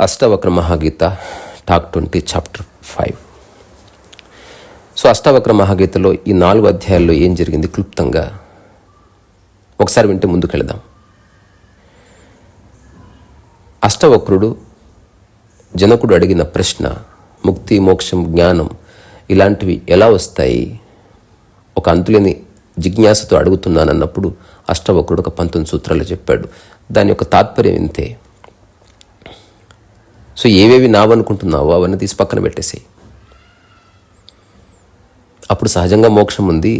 Ashtavakra Mahageeta talk 20 chapter 5. So Ashtavakra మహాగీతలో ఈ 4 అధ్యాయాల్లో ఏం జరిగింది క్లుప్తంగా ఒకసారి వింటే ముందుకెళదాం. అష్టవక్రుడు జనకుడు అడిగిన ప్రశ్న, ముక్తి, మోక్షం, జ్ఞానం ఇలాంటివి ఎలా వస్తాయి, ఒక అంతులేని జిజ్ఞాసతో అడుగుతున్నానన్నప్పుడు అష్టవక్రుడు ఒక 19 సూత్రాలు చెప్పాడు. దాని యొక్క తాత్పర్యం ఇంతే. సో ఏవేవి నావనుకుంటున్నావో అవన్నీ తీసి పక్కన పెట్టేసేయి. అప్పుడు సహజంగా మోక్షం ఉంది.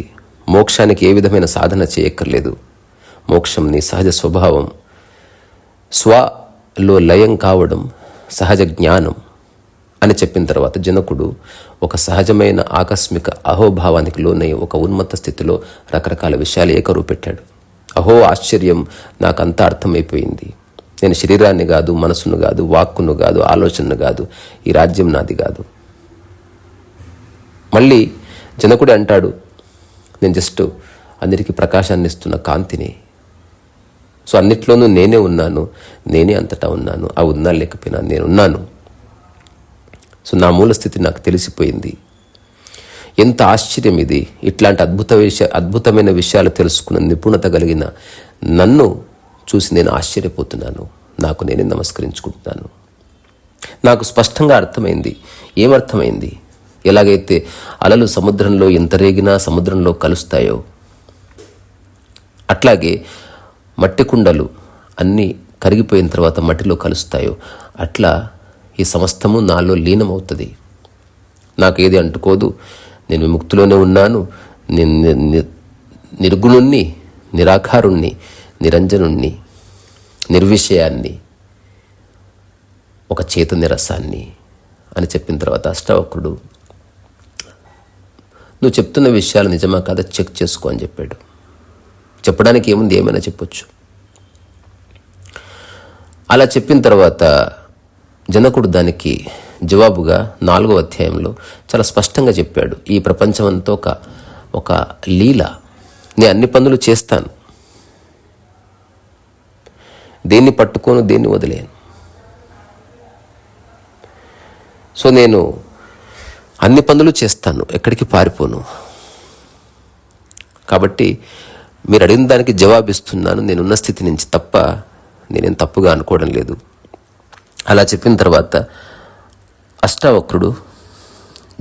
మోక్షానికి ఏ విధమైన సాధన చేయక్కర్లేదు. మోక్షం నీ సహజ స్వభావం, స్వలో లయం కావడం సహజ జ్ఞానం అని చెప్పిన తర్వాత జనకుడు ఒక సహజమైన ఆకస్మిక అహోభావానికి లోనై ఒక ఉన్నత స్థితిలో రకరకాల విషయాలు ఏకరూపెట్టాడు. అహో ఆశ్చర్యం, నాకంతా అర్థమైపోయింది. నేను శరీరాన్ని కాదు, మనసును కాదు, వాక్కును కాదు, ఆలోచనను కాదు, ఈ రాజ్యం నాది కాదు. మళ్ళీ జనకుడు అంటాడు, నేను జస్ట్ అందరికీ ప్రకాశాన్ని ఇస్తున్న కాంతిని. సో అన్నిట్లోనూ నేనే ఉన్నాను, నేనే అంతటా ఉన్నాను, ఆ ఉన్నా లేకపోయినా నేనున్నాను. సో నా మూల స్థితి నాకు తెలిసిపోయింది. ఎంత ఆశ్చర్యం ఇది! ఇట్లాంటి అద్భుతమైన విషయాలు తెలుసుకున్న నిపుణత కలిగిన నన్ను చూసి నేను ఆశ్చర్యపోతున్నాను. నాకు నేనే నమస్కరించుకుంటున్నాను. నాకు స్పష్టంగా అర్థమైంది. ఏమర్థమైంది? ఎలాగైతే అలలు సముద్రంలో ఎంత రేగినా సముద్రంలో కలుస్తాయో, అట్లాగే మట్టి కుండలు అన్నీ కరిగిపోయిన తర్వాత మట్టిలో కలుస్తాయో, అట్లా ఈ సమస్తము నాలో లీనమవుతుంది. నాకు ఏది అంటుకోదు. నేను విముక్తిలోనే ఉన్నాను. నేను నిర్గుణుణ్ణి, నిరాకారుణ్ణి, నిరంజనుణ్ణి, నిర్విషయాన్ని, ఒక చైతన్య రసాన్ని అని చెప్పిన తర్వాత అష్టావక్రుడు, నువ్వు చెప్తున్న విషయాలు నిజమా కాదా చెక్ చేసుకో అని చెప్పాడు. చెప్పడానికి ఏముంది, ఏమైనా చెప్పొచ్చు. అలా చెప్పిన తర్వాత జనకుడు దానికి జవాబుగా 4వ అధ్యాయంలో చాలా స్పష్టంగా చెప్పాడు. ఈ ప్రపంచం అంతా ఒక లీల. నేను అన్ని పనులు చేస్తాను, దేన్ని పట్టుకోను, దేన్ని వదిలేను. సో నేను అన్ని పనులు చేస్తాను, ఎక్కడికి పారిపోను. కాబట్టి మీరు అడిగిన దానికి జవాబిస్తున్నాను. నేనున్న స్థితి నుంచి తప్ప నేనేం తప్పుగా అనుకోవడం లేదు. అలా చెప్పిన తర్వాత అష్టావక్రుడు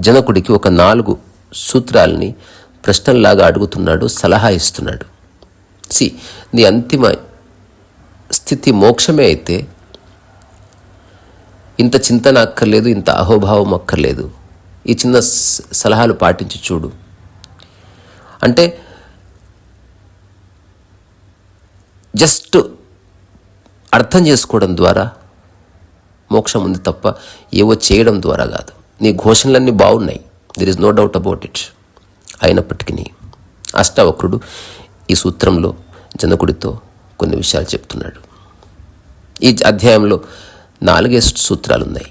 జనకుడికి ఒక 4 సూత్రాలని ప్రశ్నల్లాగా అడుగుతున్నాడు, సలహా ఇస్తున్నాడు. నీ అంతిమ స్థితి మోక్షమే అయితే ఇంత చింతన అక్కర్లేదు, ఇంత అహోభావం అక్కర్లేదు. ఈ చిన్న సలహాలు పాటించి చూడు అంటే జస్ట్ అర్థం చేసుకోవడం ద్వారా మోక్షం ఉంది తప్ప ఏవో చేయడం ద్వారా కాదు. నీ ఘోషణలన్నీ బాగున్నాయి, there is no doubt about it. అయినప్పటికీ అష్టావక్రుడు ఈ సూత్రంలో జనకుడితో కొన్ని విషయాలు చెప్తున్నాడు. ఈ అధ్యాయంలో 4 సూత్రాలు ఉన్నాయి.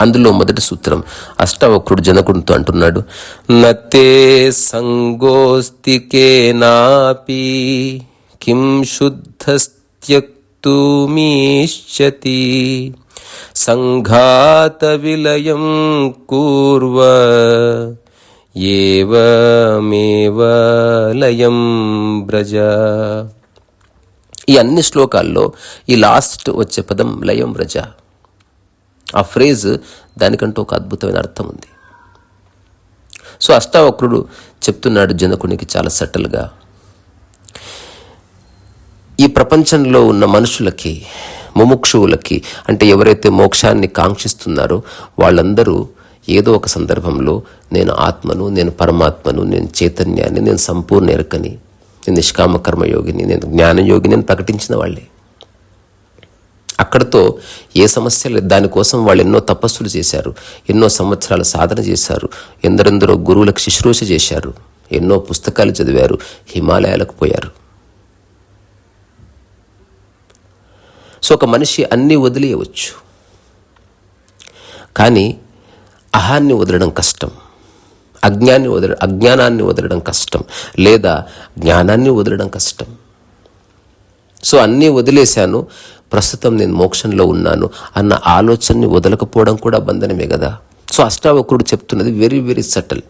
అందులో మొదటి సూత్రం అష్టావక్రుడు జనకుడితో అంటున్నాడు, నతే సంగోస్తి కేనాపి కిం శుద్ధస్త్యక్తుమీష్యతి సంఘాత విలయం కూర్వ ఏవమేవ లయం బ్రజ. ఈ అన్ని శ్లోకాల్లో ఈ లాస్ట్ వచ్చే పదం లయం బ్రజ. ఆ ఫ్రేజ్ దానికంటూ ఒక అద్భుతమైన అర్థం ఉంది. సో అష్టావక్రుడు చెప్తున్నాడు జనకునికి చాలా సటిల్గా, ఈ ప్రపంచంలో ఉన్న మనుషులకి, ముముక్షువులకి, అంటే ఎవరైతే మోక్షాన్ని కాంక్షిస్తున్నారో వాళ్ళందరూ ఏదో ఒక సందర్భంలో నేను ఆత్మను, నేను పరమాత్మను, నేను చైతన్యాన్ని, నేను సంపూర్ణ ఎరుకని, నేను నిష్కామ కర్మయోగిని, నేను జ్ఞానయోగిని అని ప్రకటించిన వాళ్ళే. అక్కడితో ఏ సమస్య లేదు. దానికోసం వాళ్ళు ఎన్నో తపస్సులు చేశారు, ఎన్నో సంవత్సరాల సాధన చేశారు, ఎందరెందరో గురువులకు శుశ్రూష చేశారు, ఎన్నో పుస్తకాలు చదివారు, హిమాలయాలకు పోయారు. సో ఒక మనిషి అన్నీ వదిలేయవచ్చు, కానీ అహాన్ని వదలడం కష్టం, అజ్ఞానాన్ని వదలడం కష్టం, లేదా జ్ఞానాన్ని వదలడం కష్టం. సో అన్నీ వదిలేశాను, ప్రస్తుతం నేను మోక్షంలో ఉన్నాను అన్న ఆలోచనని వదలకపోవడం కూడా బంధనమే కదా. సో అష్టావక్రుడు చెప్తున్నది వెరీ వెరీ సటిల్.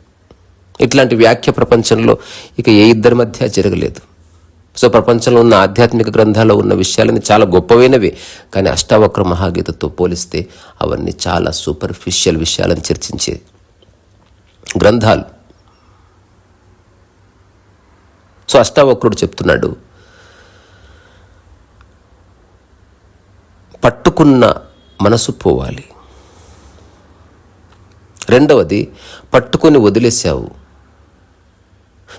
ఇట్లాంటి వ్యాఖ్య ప్రపంచంలో ఇక ఏ ఇద్దరి మధ్య జరగలేదు. సో ప్రపంచంలో ఉన్న ఆధ్యాత్మిక గ్రంథాల్లో ఉన్న విషయాలని చాలా గొప్పవైనవి, కానీ అష్టావక్ర మహాగీతతో పోలిస్తే అవన్నీ చాలా సూపర్ఫిషియల్ విషయాలను చర్చించే గ్రంథాలు. సో అష్టావక్రుడు చెప్తున్నాడు, పట్టుకున్న మనసు పోవాలి. రెండవది, పట్టుకొని వదిలేశావు.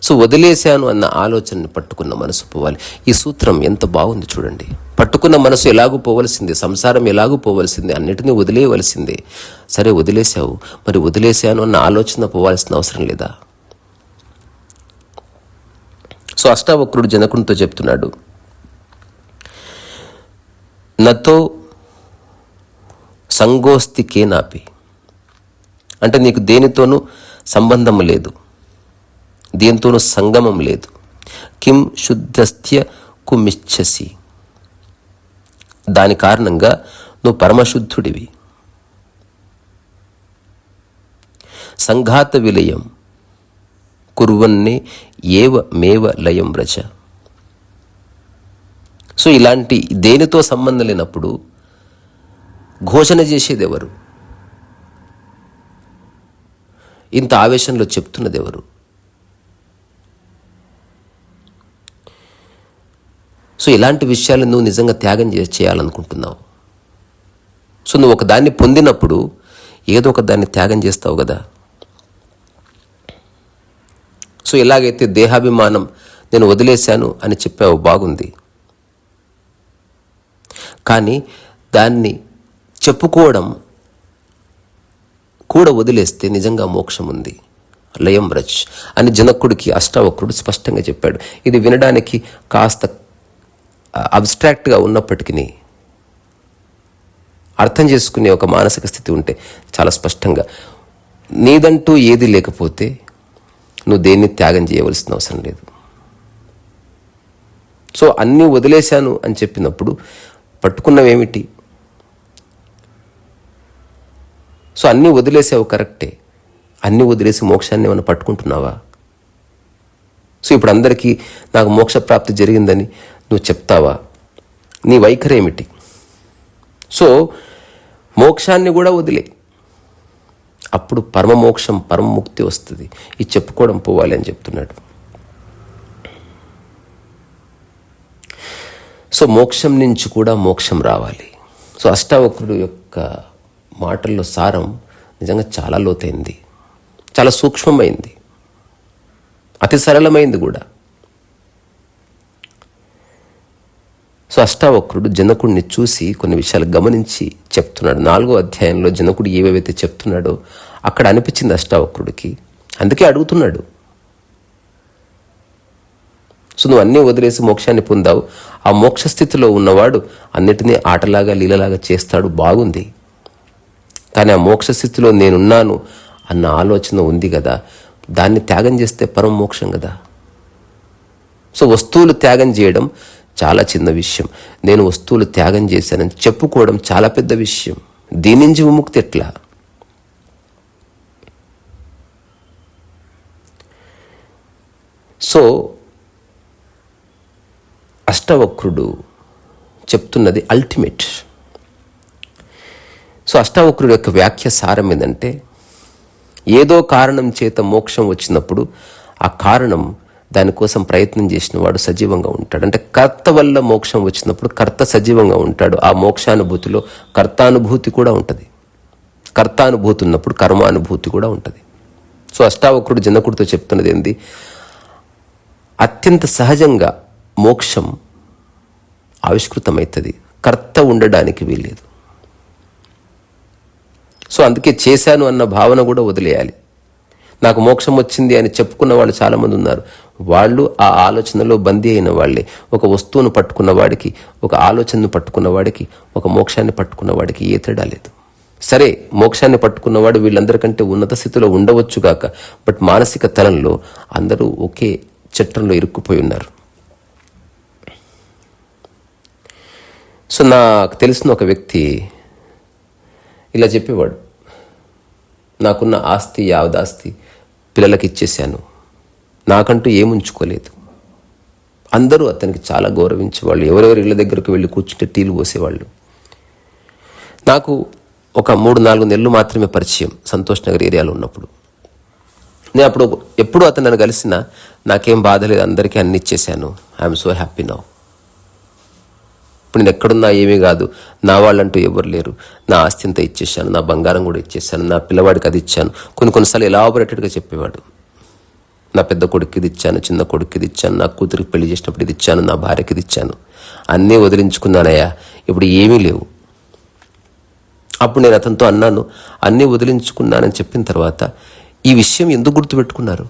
సో వదిలేశాను అన్న ఆలోచనని పట్టుకున్న మనసు పోవాలి. ఈ సూత్రం ఎంత బాగుంది చూడండి. పట్టుకున్న మనసు ఎలాగూ పోవలసిందే, సంసారం ఎలాగూ పోవలసిందే, అన్నిటినీ వదిలేయవలసిందే. సరే వదిలేశావు, మరి వదిలేశాను అన్న ఆలోచన పోవాల్సిన అవసరం లేదా? సో అష్టావక్రుడు జనకునితో చెప్తున్నాడు, నతో సంగోస్తి కేనాపి, అంటే నీకు దేనితోనూ సంబంధం లేదు, దేనితోనూ సంగమం లేదు. కిం శుద్ధస్థ్య కుమిచ్చసి, దాని కారణంగా నువ్వు పరమశుద్ధుడివి. సంఘాత విలయం కుర్వన్నే ఏవ మేవ లయం వ్రజ. సో ఇలాంటి దేనితో సంబంధం లేనప్పుడు ఘోషణ చేసేది ఎవరు? ఇంత ఆవేశంలో చెప్తున్నది ఎవరు? సో ఇలాంటి విషయాలు నువ్వు నిజంగా త్యాగం చేయాలనుకుంటున్నావు. సో నువ్వు ఒక దాన్ని పొందినప్పుడు ఏదో ఒక దాన్ని త్యాగం చేస్తావు కదా. సో ఎలాగైతే దేహాభిమానం నేను వదిలేశాను అని చెప్పావు, బాగుంది. కానీ దాన్ని చెప్పుకోవడం కూడా వదిలేస్తే నిజంగా మోక్షం ఉంది. లయం వ్రజ్ అని జనకుడికి అష్టావక్రుడు స్పష్టంగా చెప్పాడు. ఇది వినడానికి కాస్త అబ్స్ట్రాక్ట్గా ఉన్నప్పటికీ అర్థం చేసుకునే ఒక మానసిక స్థితి ఉంటే చాలా స్పష్టంగా, నీదంటూ ఏది లేకపోతే నువ్వు దేన్ని త్యాగం చేయవలసిన అవసరం లేదు. సో అన్నీ వదిలేశాను అని చెప్పినప్పుడు పట్టుకున్నవేమిటి? సో అన్నీ వదిలేసావు, కరెక్టే. అన్నీ వదిలేసి మోక్షాన్ని ఏమైనా పట్టుకుంటున్నావా? సో ఇప్పుడు అందరికీ నాకు మోక్ష ప్రాప్తి జరిగిందని నువ్వు చెప్తావా? నీ వైఖరి ఏమిటి? సో మోక్షాన్ని కూడా వదిలే, అప్పుడు పరమమోక్షం పరమముక్తి వస్తుంది. ఇది చెప్పుకోవడం పోవాలి అని చెప్తున్నాడు. సో మోక్షం నుంచి కూడా మోక్షం రావాలి. సో అష్టావక్రుడు యొక్క మాటల్లో సారం నిజంగా చాలా లోతైంది, చాలా సూక్ష్మమైంది, అతి సరళమైంది కూడా. సో అష్టావక్రుడు జనకుడిని చూసి కొన్ని విషయాలు గమనించి చెప్తున్నాడు. 4వ అధ్యాయంలో జనకుడు ఏవేవైతే చెప్తున్నాడో అక్కడ అనిపించింది అష్టావక్రుడికి, అందుకే అడుగుతున్నాడు. సో నువ్వు అన్నీ వదిలేసి మోక్షాన్ని పొందావు, ఆ మోక్ష స్థితిలో ఉన్నవాడు అన్నిటినీ ఆటలాగా లీలలాగా చేస్తాడు, బాగుంది. కానీ ఆ మోక్ష స్థితిలో నేనున్నాను అన్న ఆలోచన ఉంది కదా, దాన్ని త్యాగం చేస్తే పరమ మోక్షం కదా. సో వస్తువులు త్యాగం చేయడం చాలా చిన్న విషయం, నేను వస్తువులు త్యాగం చేశానని చెప్పుకోవడం చాలా పెద్ద విషయం. దీని నుంచి విముక్తి ఎట్లా? సో అష్టావక్రుడు చెప్తున్నది అల్టిమేట్. సో అష్టావక్రుడు యొక్క వ్యాఖ్య సారం ఏంటంటే, ఏదో కారణం చేత మోక్షం వచ్చినప్పుడు ఆ కారణం దానికోసం ప్రయత్నం చేసిన వాడు సజీవంగా ఉంటాడు. అంటే కర్త వల్ల మోక్షం వచ్చినప్పుడు కర్త సజీవంగా ఉంటాడు. ఆ మోక్షానుభూతిలో కర్తానుభూతి కూడా ఉంటుంది. కర్తానుభూతి ఉన్నప్పుడు కర్మానుభూతి కూడా ఉంటుంది. సో అష్టావక్రుడు జనకుడితో చెప్తున్నది ఏంది? అత్యంత సహజంగా మోక్షం ఆవిష్కృతమవుతుంది, కర్త ఉండడానికి వీల్లేదు. సో అందుకే చేశాను అన్న భావన కూడా వదిలేయాలి. నాకు మోక్షం వచ్చింది అని చెప్పుకున్న వాళ్ళు చాలామంది ఉన్నారు. వాళ్ళు ఆ ఆలోచనలో బందీ అయిన వాళ్ళే. ఒక వస్తువును పట్టుకున్న వాడికి, ఒక ఆలోచనను పట్టుకున్న వాడికి, ఒక మోక్షాన్ని పట్టుకున్న వాడికి ఏ తేడా లేదు. సరే, మోక్షాన్ని పట్టుకున్నవాడు వీళ్ళందరికంటే ఉన్నత స్థితిలో ఉండవచ్చుగాక, బట్ మానసిక తలంలో అందరూ ఒకే చట్టంలో ఇరుక్కుపోయి ఉన్నారు. సో నాకు తెలిసిన ఒక వ్యక్తి ఇలా చెప్పేవాడు, నాకున్న ఆస్తి యావదాస్తి పిల్లలకి ఇచ్చేశాను, నాకంటూ ఏముంచుకోలేదు. అందరూ అతనికి చాలా గౌరవించేవాళ్ళు, ఎవరెవరి ఇళ్ళ దగ్గరకు వెళ్ళి కూర్చుంటే టీలు పోసేవాళ్ళు. నాకు ఒక 3-4 నెలలు మాత్రమే పరిచయం సంతోష్ నగర్ ఏరియాలో ఉన్నప్పుడు. నేను అప్పుడు ఎప్పుడు అతను నన్ను కలిసినా నాకేం బాధ లేదు, అందరికీ అన్ని ఇచ్చేశాను, ఐఎమ్ సో హ్యాపీ నౌ. ఇప్పుడు నేను ఎక్కడున్నా ఏమీ కాదు, నా వాళ్ళంటూ ఎవరు లేరు, నా ఆస్తి అంతా ఇచ్చేసాను, నా బంగారం కూడా ఇచ్చేసాను, నా పిల్లవాడికి అది ఇచ్చాను. కొన్నిసార్లు ఎలాబొరేటెడ్గా చెప్పేవాడు, నా పెద్ద కొడుకు ఇది ఇచ్చాను, చిన్న కొడుకు ఇది ఇచ్చాను, నా కూతురికి పెళ్లి చేసినప్పుడు ఇది ఇచ్చాను, నా భార్యకి ఇది ఇచ్చాను, అన్నీ వదిలించుకున్నానయ్యా, ఇప్పుడు ఏమీ లేవు. అప్పుడు నేను అతనితో అన్నాను, అన్నీ వదిలించుకున్నానని చెప్పిన తర్వాత ఈ విషయం ఎందుకు గుర్తుపెట్టుకున్నారు?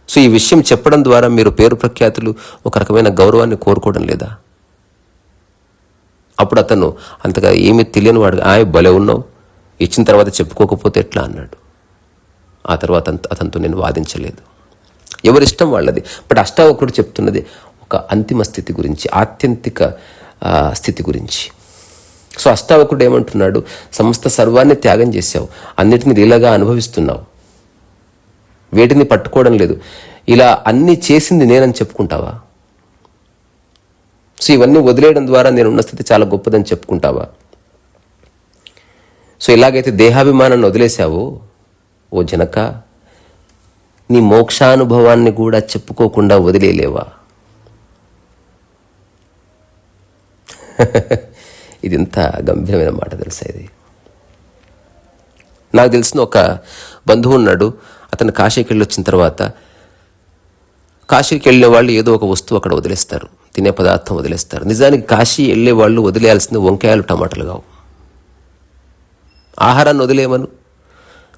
సో ఈ విషయం చెప్పడం ద్వారా మీరు పేరు ప్రఖ్యాతులు, ఒక రకమైన గౌరవాన్ని కోరుకోవడం లేదా? అప్పుడు అతను అంతగా ఏమీ తెలియని వాడు, భలే ఉన్నావు, ఇచ్చిన తర్వాత చెప్పుకోకపోతే ఎట్లా అన్నాడు. ఆ తర్వాత అతనితో నేను వాదించలేదు. ఎవరిష్టం వాళ్ళది. బట్ అష్టావక్రుడు చెప్తున్నది ఒక అంతిమ స్థితి గురించి, ఆత్యంతిక స్థితి గురించి. సో అష్టావక్రుడు ఏమంటున్నాడు, సమస్త సర్వాన్ని త్యాగం చేశావు, అన్నిటిని లీలగా అనుభవిస్తున్నావు, వేటిని పట్టుకోవడం లేదు, ఇలా అన్నీ చేసింది నేనని చెప్పుకుంటావా? సో ఇవన్నీ వదిలేయడం ద్వారా నేనున్న స్థితి చాలా గొప్పదని చెప్పుకుంటావా? సో ఇలాగైతే దేహాభిమానాన్ని వదిలేశావో ఓ జనక, నీ మోక్షానుభవాన్ని కూడా చెప్పుకోకుండా వదిలేలేవా? ఇది ఎంత గంభీరమైన మాట తెలుసా ఇది. నాకు తెలిసిన ఒక బంధువు ఉన్నాడు, అతను కాశీకి వెళ్ళి వచ్చిన తర్వాత, కాశీకి వెళ్ళే వాళ్ళు ఏదో ఒక వస్తువు అక్కడ వదిలేస్తారు, తినే పదార్థం వదిలేస్తారు. నిజానికి కాశీ వెళ్ళే వాళ్ళు వదిలేయాల్సింది వంకాయలు టమాటాలు కావు. ఆహారాన్ని వదిలేయమను,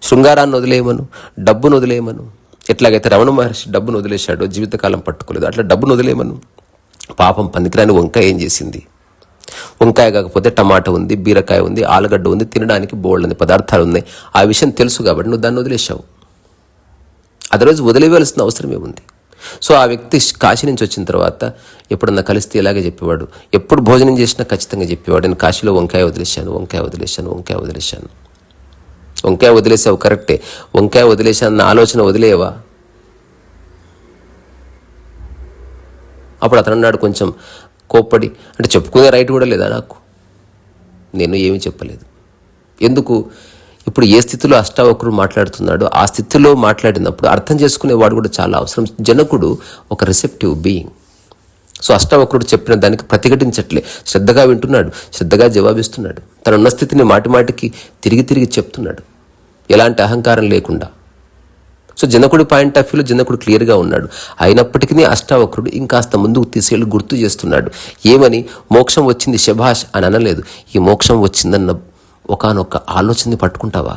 శృంగారాన్ని వదిలేయమను, డబ్బును వదిలేయమను. ఎట్లాగైతే రమణ మహర్షి డబ్బును వదిలేశాడో, జీవితకాలం పట్టుకోలేదు, అట్లా డబ్బును వదిలేయమను. పాపం పనికిరాని వంకాయ ఏం చేసింది? వంకాయ కాకపోతే టమాటా ఉంది, బీరకాయ ఉంది, ఆలుగడ్డ ఉంది, తినడానికి బోల్డని పదార్థాలు ఉన్నాయి. ఆ విషయం తెలుసు కాబట్టి నువ్వు దాన్ని వదిలేశావు. అదే రోజు వదిలేయవలసిన అవసరం ఏముంది? సో ఆ వ్యక్తి కాశీ నుంచి వచ్చిన తర్వాత ఎప్పుడన్నా కలిస్తే ఇలాగే చెప్పేవాడు, ఎప్పుడు భోజనం చేసినా ఖచ్చితంగా చెప్పేవాడు, నేను కాశీలో వంకాయ వదిలేశాను, వంకాయ వదిలేశాను, వంకాయ వదిలేశాను. వంకాయ వదిలేసావు కరెక్టే, వంకాయ వదిలేశానన్న ఆలోచన వదిలేవా? అప్పుడు అతను అన్నాడు కొంచెం కోప్పడి, అంటే చెప్పుకునే రైట్ కూడా లేదా నాకు? నేను ఏమీ చెప్పలేదు. ఎందుకు? ఇప్పుడు ఏ స్థితిలో అష్టావక్రుడు మాట్లాడుతున్నాడో ఆ స్థితిలో మాట్లాడినప్పుడు అర్థం చేసుకునేవాడు కూడా చాలా అవసరం. జనకుడు ఒక రిసెప్టివ్ బీయింగ్. సో అష్టావక్రుడు చెప్పిన దానికి ప్రతిఘటించట్లే, శ్రద్ధగా వింటున్నాడు, శ్రద్ధగా జవాబిస్తున్నాడు, తన ఉన్న స్థితిని మాటిమాటికి తిరిగి చెప్తున్నాడు, ఎలాంటి అహంకారం లేకుండా. సో జనకుడి పాయింట్ ఆఫ్ వ్యూలో జనకుడు క్లియర్గా ఉన్నాడు. అయినప్పటికీ అష్టావక్రుడు ఇంకాస్త ముందుకు తీసుకెళ్ళి గుర్తు చేస్తున్నాడు. ఏమని? మోక్షం వచ్చింది శభాష్ అని అనలేదు, ఈ మోక్షం వచ్చిందన్న ఒకానొక ఆలోచనని పట్టుకుంటావా?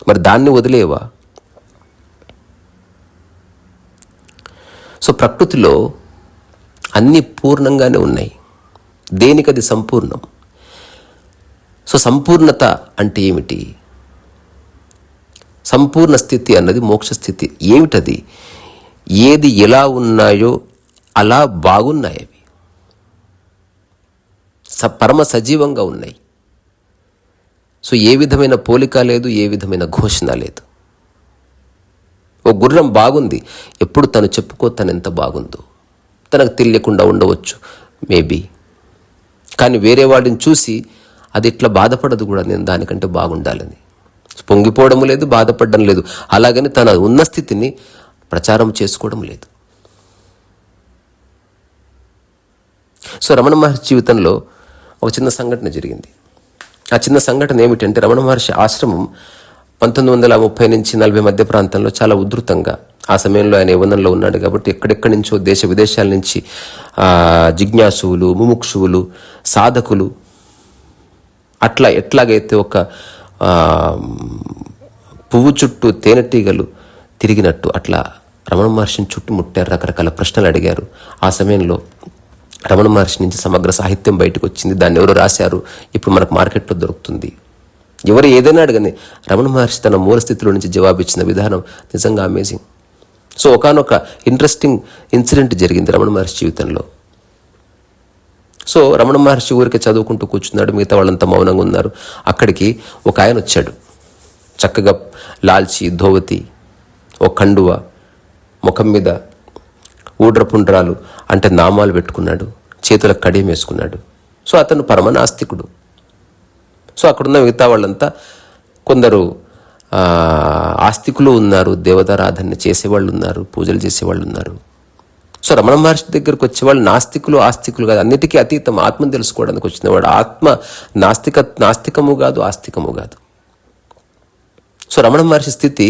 మరి దాన్ని వదిలేవా? సో ప్రకృతిలో అన్నీ పూర్ణంగానే ఉన్నాయి, దేనికది సంపూర్ణం. సో సంపూర్ణత అంటే ఏమిటి? సంపూర్ణ స్థితి అన్నది మోక్ష స్థితి. ఏమిటది? ఏది ఎలా ఉన్నాయో అలా బాగున్నాయి, అవి పరమ సజీవంగా ఉన్నాయి. సో ఏ విధమైన పోలిక లేదు, ఏ విధమైన ఘోషణ లేదు. ఓ గుర్రం బాగుంది, ఎప్పుడు తను చెప్పుకో తను ఎంత బాగుందో, తనకు తెలియకుండా ఉండవచ్చు మేబీ, కానీ వేరే వాడిని చూసి అది ఇట్లా బాధపడదు కూడా, నేను దానికంటే బాగుండాలని. పొంగిపోవడం లేదు, బాధపడడం లేదు, అలాగని తన ఉన్న స్థితిని ప్రచారం చేసుకోవడం లేదు. సో రమణ మహర్షి జీవితంలో ఒక చిన్న సంఘటన జరిగింది. ఆ చిన్న సంఘటన ఏమిటంటే, రమణ మహర్షి ఆశ్రమం 1930 నుంచి 40 మధ్య ప్రాంతంలో చాలా ఉధృతంగా, ఆ సమయంలో ఆయన యవ్వనంలో ఉన్నాడు కాబట్టి ఎక్కడెక్కడి నుంచో దేశ విదేశాల నుంచి జిజ్ఞాసువులు, ముముక్షువులు, సాధకులు అట్లా ఎట్లాగైతే ఒక పువ్వు చుట్టూ తేనెటీగలు తిరిగినట్టు అట్లా రమణ మహర్షిని చుట్టుముట్టారు, రకరకాల ప్రశ్నలు అడిగారు. ఆ సమయంలో రమణ మహర్షి నుంచి సమగ్ర సాహిత్యం బయటకు వచ్చింది. దాన్ని ఎవరు రాశారు, ఇప్పుడు మనకు మార్కెట్లో దొరుకుతుంది. ఎవరు ఏదైనా అడగని రమణ మహర్షి తన మూల స్థితిలో నుంచి జవాబిచ్చిన విధానం నిజంగా అమేజింగ్. సో ఒకానొక ఇంట్రెస్టింగ్ ఇన్సిడెంట్ జరిగింది రమణ మహర్షి జీవితంలో. సో రమణ మహర్షి ఊరికి చదువుకుంటూ కూర్చున్నాడు, మిగతా వాళ్ళంతా మౌనంగా ఉన్నారు. అక్కడికి ఒక ఆయన వచ్చాడు, చక్కగా లాల్చి ధోవతి, ఓ కండువ, ముఖం మీద ఊడ్రపుండ్రాలు అంటే నామాలు పెట్టుకున్నాడు, చేతులకు కడియం వేసుకున్నాడు. సో అతను పరమనాస్తికుడు. సో అక్కడున్న మిగతా వాళ్ళంతా కొందరు ఆస్తికులు ఉన్నారు, దేవతారాధన చేసేవాళ్ళు ఉన్నారు, పూజలు చేసేవాళ్ళు ఉన్నారు. సో రమణ మహర్షి దగ్గరకు వచ్చేవాళ్ళు ఆస్తికులు కాదు, అన్నిటికీ అతీతం, ఆత్మను తెలుసుకోవడానికి వచ్చినవాడు. ఆత్మ నాస్తికము కాదు, ఆస్తికము కాదు. సో రమణ మహర్షి స్థితి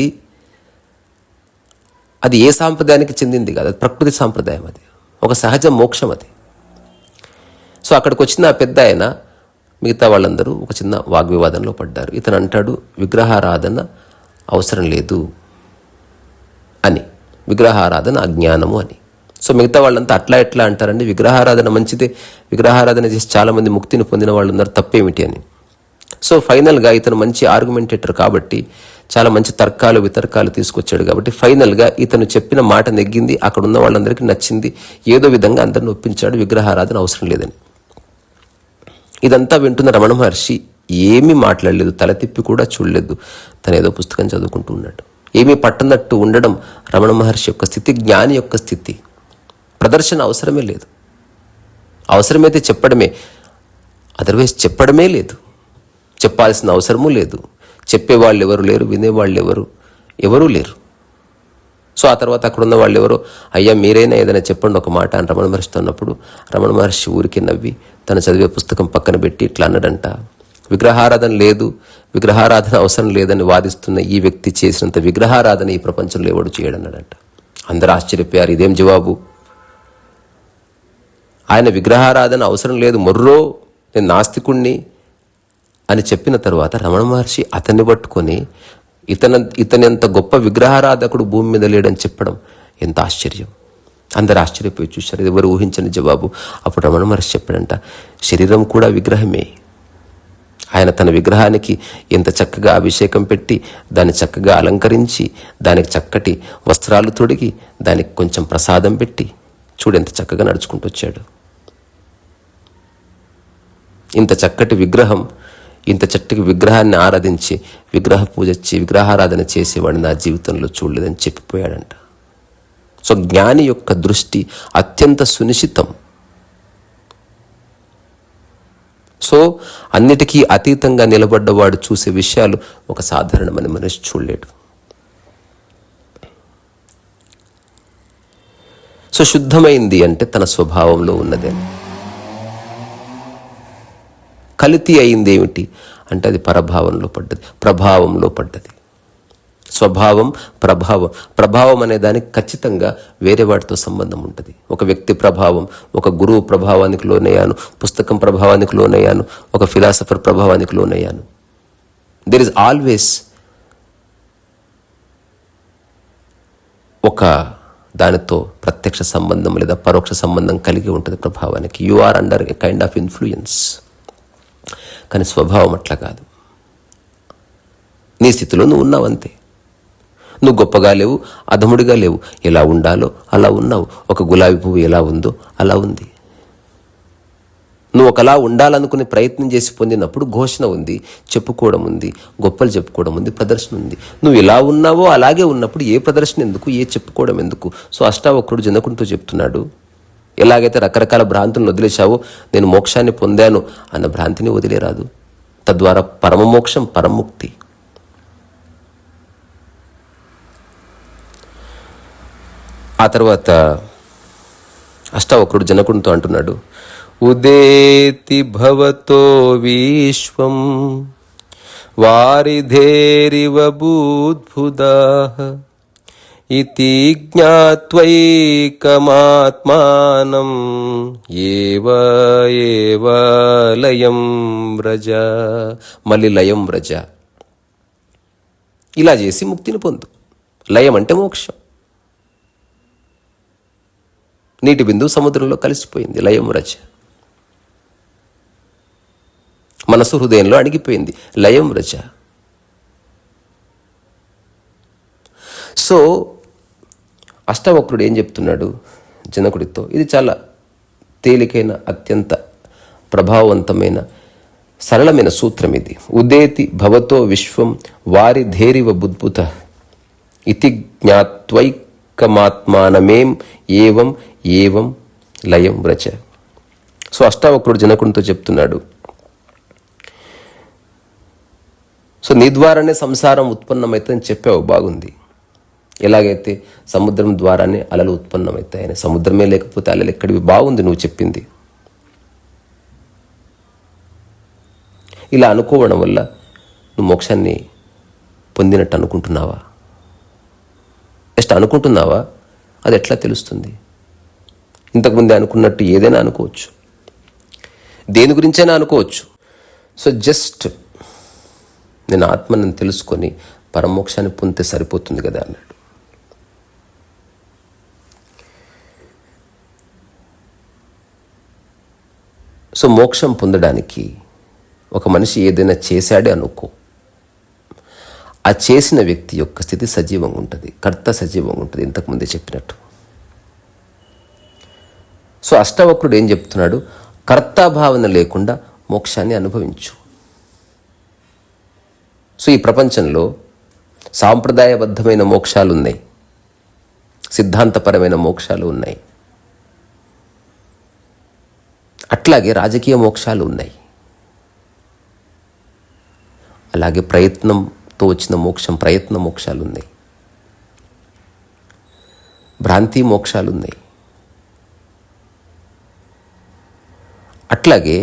అది ఏ సాంప్రదాయానికి చెందింది కాదు, అది ప్రకృతి సాంప్రదాయం, అది ఒక సహజ మోక్షం అది. సో అక్కడికి వచ్చిన పెద్ద ఆయన మిగతా వాళ్ళందరూ ఒక చిన్న వాగ్వివాదంలో పడ్డారు. ఇతను అంటాడు విగ్రహారాధన అవసరం లేదు అని, విగ్రహారాధన అజ్ఞానము అని. సో మిగతా వాళ్ళంతా అట్లా ఎట్లా అంటారండి, విగ్రహారాధన మంచిదే, విగ్రహారాధన చేసి చాలామంది ముక్తిని పొందిన వాళ్ళు ఉన్నారు, తప్పేమిటి అని. సో ఫైనల్గా ఇతను మంచి ఆర్గ్యుమెంటేటర్ కాబట్టి, చాలా మంచి తర్కాలు వితర్కాలు తీసుకొచ్చాడు కాబట్టి ఫైనల్గా ఇతను చెప్పిన మాట నెగ్గింది, అక్కడ ఉన్న వాళ్ళందరికీ నచ్చింది, ఏదో విధంగా అందరిని ఒప్పించాడు విగ్రహారాధన అవసరం లేదని. ఇదంతా వింటున్న రమణ మహర్షి ఏమీ మాట్లాడలేదు, తల తిప్పి కూడా చూడలేదు, తను ఏదో పుస్తకం చదువుకుంటూ ఉన్నాడు. ఏమీ పట్టనట్టు ఉండడం రమణ మహర్షి యొక్క స్థితి, జ్ఞాని యొక్క స్థితి. ప్రదర్శన అవసరమే లేదు, అవసరమైతే చెప్పడమే, అదర్వైజ్ చెప్పడమే లేదు, చెప్పాల్సిన అవసరమూ లేదు. చెప్పేవాళ్ళు ఎవరు లేరు, వినేవాళ్ళు ఎవరూ లేరు. సో ఆ తర్వాత అక్కడున్న వాళ్ళు ఎవరో, అయ్యా మీరైనా ఏదైనా చెప్పండి ఒక మాట అని రమణ మహర్షితో అన్నప్పుడు రమణ మహర్షి ఊరికి నవ్వి తను చదివే పుస్తకం పక్కన పెట్టి ఇట్లా అన్నాడంట, విగ్రహారాధన లేదు, విగ్రహారాధన అవసరం లేదని వాదిస్తున్న ఈ వ్యక్తి చేసినంత విగ్రహారాధన ఈ ప్రపంచంలో ఎవడు చేయడన్నాడంట. అందరూ ఆశ్చర్యపోయారు, ఇదేం జవాబు? ఆయన విగ్రహారాధన అవసరం లేదు, మొర్రో నేను నాస్తికుణ్ణి అని చెప్పిన తర్వాత రమణ మహర్షి అతన్ని పట్టుకొని ఇతనెంత గొప్ప విగ్రహారాధకుడు భూమి మీద లేడని చెప్పడం ఎంత ఆశ్చర్యం. అందరు ఆశ్చర్యపోయి చూశారు, ఎవరు ఊహించని జవాబు. అప్పుడు రమణ మహర్షి చెప్పాడంట, శరీరం కూడా విగ్రహమే. ఆయన తన విగ్రహానికి ఎంత చక్కగా అభిషేకం పెట్టి, దాన్ని చక్కగా అలంకరించి, దానికి చక్కటి వస్త్రాలు తొడిగి, దానికి కొంచెం ప్రసాదం పెట్టి, చూడెంత చక్కగా నడుచుకుంటూ వచ్చాడు. ఇంత చక్కటి విగ్రహం, ఇంత చక్కటి విగ్రహాన్ని ఆరాధించి విగ్రహ పూజ విగ్రహారాధన చేసేవాడిని నా జీవితంలో చూడలేదని చెప్పిపోయాడంట. సో జ్ఞాని యొక్క దృష్టి అత్యంత సునిశ్చితం. సో అన్నిటికీ అతీతంగా నిలబడ్డవాడు చూసే విషయాలు ఒక సాధారణమైన మనిషి చూడలేడు. సో శుద్ధమైంది అంటే తన స్వభావంలో ఉన్నదే. కలితి అయింది ఏమిటి అంటే అది పరభావంలో పడ్డది, ప్రభావంలో పడ్డది. స్వభావం, ప్రభావం అనే దానికి ఖచ్చితంగా వేరే వాటితో సంబంధం ఉంటుంది. ఒక వ్యక్తి ప్రభావం, ఒక గురువు ప్రభావానికి లోనయ్యాను, పుస్తకం ప్రభావానికి లోనయ్యాను, ఒక ఫిలాసఫర్ ప్రభావానికి లోనయ్యాను. దేర్ ఇస్ ఆల్వేస్ ఒక దానితో ప్రత్యక్ష సంబంధం లేదా పరోక్ష సంబంధం కలిగి ఉంటుంది ప్రభావానికి. You are under a kind of influence. కానీ స్వభావం అట్లా కాదు. నీ స్థితిలో నువ్వు ఉన్నావంతే. నువ్వు గొప్పగా లేవు, అధముడిగా లేవు. ఎలా ఉండాలో అలా ఉన్నావు. ఒక గులాబీ పువ్వు ఎలా ఉందో అలా ఉంది. నువ్వు ఒకలా ఉండాలనుకునే ప్రయత్నం చేసి పొందినప్పుడు ఘోషణ ఉంది, చెప్పుకోవడం ఉంది, గొప్పలు చెప్పుకోవడం ఉంది, ప్రదర్శన ఉంది. నువ్వు ఎలా ఉన్నావో అలాగే ఉన్నప్పుడు ఏ ప్రదర్శన ఎందుకు, ఏ చెప్పుకోవడం ఎందుకు? సో అష్టావక్రుడు జనకునితో చెప్తున్నాడు, ఎలాగైతే రకరకాల భ్రాంతులను వదిలేశావో నేను మోక్షాన్ని పొందాను అన్న భ్రాంతిని వదిలేరాదు. తద్వారా పరమమోక్షం, పరముక్తి. ఆ తర్వాత అష్టావక్రుడు జనకునితో అంటున్నాడు, ఉదేతి భవతో విశ్వం వారిధేరివ బుద్భుదాః ఇతి జ్ఞాత్వైకమాత్మానం ఏవ ఏవ లయం వ్రజ. మళ్ళీ లయం వ్రజ, ఇలా చేసి ముక్తిని పొందు. లయం అంటే మోక్షం. నీటి బిందువు సముద్రంలో కలిసిపోయింది, లయం వ్రజ. మనసు హృదయంలో అణిగిపోయింది, లయం వ్రజ. సో అష్టావక్రుడు ఏం చెప్తున్నాడు జనకుడితో? ఇది చాలా తేలికైన, అత్యంత ప్రభావవంతమైన సరళమైన సూత్రం ఇది. ఉదేతి భవతో విశ్వం వారిధేరివ బుద్భుత ఇతి జ్ఞాత్వైకమాత్మానమేం ఏవం ఏవం లయం వ్రచ. సో అష్టావక్రుడు జనకునితో చెప్తున్నాడు, సో నీ ద్వారానే సంసారం ఉత్పన్నమవుతుందని చెప్పావు, బాగుంది. ఎలాగైతే సముద్రం ద్వారానే అలలు ఉత్పన్నమవుతాయని, సముద్రమే లేకపోతే అలలు ఎక్కడివి, బాగుంది నువ్వు చెప్పింది. ఇలా అనుకోవడం వల్ల నువ్వు మోక్షాన్ని పొందినట్టు అనుకుంటున్నావా? జస్ట్ అనుకుంటున్నావా? అది ఎట్లా తెలుస్తుంది? ఇంతకుముందే అనుకున్నట్టు ఏదైనా అనుకోవచ్చు, దేని గురించైనా అనుకోవచ్చు. సో జస్ట్ నేను ఆత్మని తెలుసుకొని పరమోక్షాన్ని పొందితే సరిపోతుంది కదా అన్నాడు. సో మోక్షం పొందడానికి ఒక మనిషి ఏదైనా చేశాడే అనుకో, ఆ చేసిన వ్యక్తి యొక్క స్థితి సజీవంగా ఉంటుంది, కర్త సజీవంగా ఉంటుంది, ఇంతకుముందే చెప్పినట్టు. సో అష్టావక్రుడు ఏం చెప్తున్నాడు? కర్తాభావన లేకుండా మోక్షాన్ని అనుభవించు. సో ఈ ప్రపంచంలో సాంప్రదాయబద్ధమైన మోక్షాలు ఉన్నాయి, సిద్ధాంతపరమైన మోక్షాలు ఉన్నాయి, అట్లాగే రాజకీయ మోక్షాలు ఉన్నాయి, అలాగే ప్రయత్నంతో వచ్చిన మోక్షం, ప్రయత్న మోక్షాలు ఉన్నాయి, భ్రాంతి మోక్షాలు ఉన్నాయి. అట్లాగే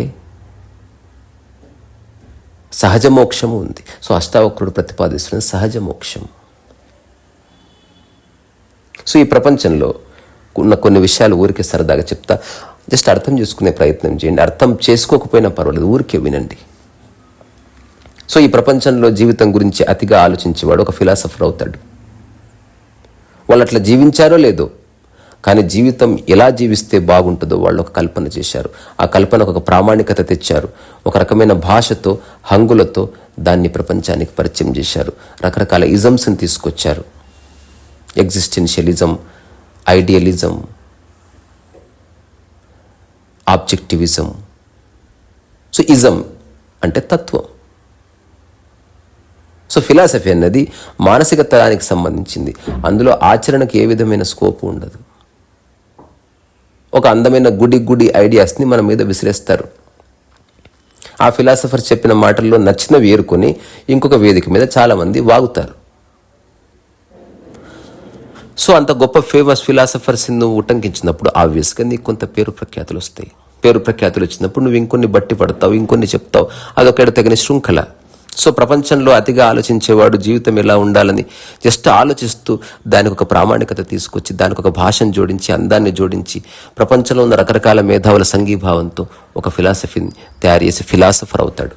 సహజ మోక్షము ఉంది. సో అష్టావక్రుడు ప్రతిపాదిస్తున్న సహజ మోక్షం. సో ఈ ప్రపంచంలో ఉన్న కొన్ని విషయాలు ఊరికే సరదాగా చెప్తా, జస్ట్ అర్థం చేసుకునే ప్రయత్నం చేయండి. అర్థం చేసుకోకపోయినా పర్వాలేదు, ఊరికే వినండి. సో ఈ ప్రపంచంలో జీవితం గురించి అతిగా ఆలోచించేవాడు ఒక ఫిలాసఫర్ అవుతాడు. వాళ్ళు అట్లా జీవించారో లేదో, కానీ జీవితం ఎలా జీవిస్తే బాగుంటుందో వాళ్ళు ఒక కల్పన చేశారు. ఆ కల్పనకు ఒక ప్రామాణికత తెచ్చారు. ఒక రకమైన భాషతో, హంగులతో దాన్ని ప్రపంచానికి పరిచయం చేశారు. రకరకాల ఇజమ్స్ని తీసుకొచ్చారు. Existentialism, idealism, objectivism. So ism అంటే తత్వం. సో ఫిలాసఫీ అన్నది మానసిక తరానికి సంబంధించింది. అందులో ఆచరణకు ఏ విధమైన స్కోప్ ఉండదు. ఒక అందమైన గుడి ఐడియాస్ని మన మీద విసిరేస్తారు. ఆ ఫిలాసఫర్ చెప్పిన మాటల్లో నచ్చినవి ఏరుకొని ఇంకొక వేదిక మీద చాలామంది వాగుతారు. సో అంత గొప్ప ఫేమస్ ఫిలాసఫర్స్ నువ్వు ఉటంకించినప్పుడు ఆబ్వియస్గా నీకు కొంత పేరు ప్రఖ్యాతులు వస్తాయి. పేరు ప్రఖ్యాతులు వచ్చినప్పుడు నువ్వు ఇంకొన్ని బట్టి పడతావు, ఇంకొన్ని చెప్తావు. అదొకటి తగిన శృంఖల. సో ప్రపంచంలో అతిగా ఆలోచించేవాడు జీవితం ఎలా ఉండాలని జస్ట్ ఆలోచిస్తూ దానికి ఒక ప్రామాణికత తీసుకొచ్చి, దానికి ఒక భాషను జోడించి, అందాన్ని జోడించి, ప్రపంచంలో ఉన్న రకరకాల మేధావుల సంఘీభావంతో ఒక ఫిలాసఫీని తయారు చేసి ఫిలాసఫర్ అవుతాడు.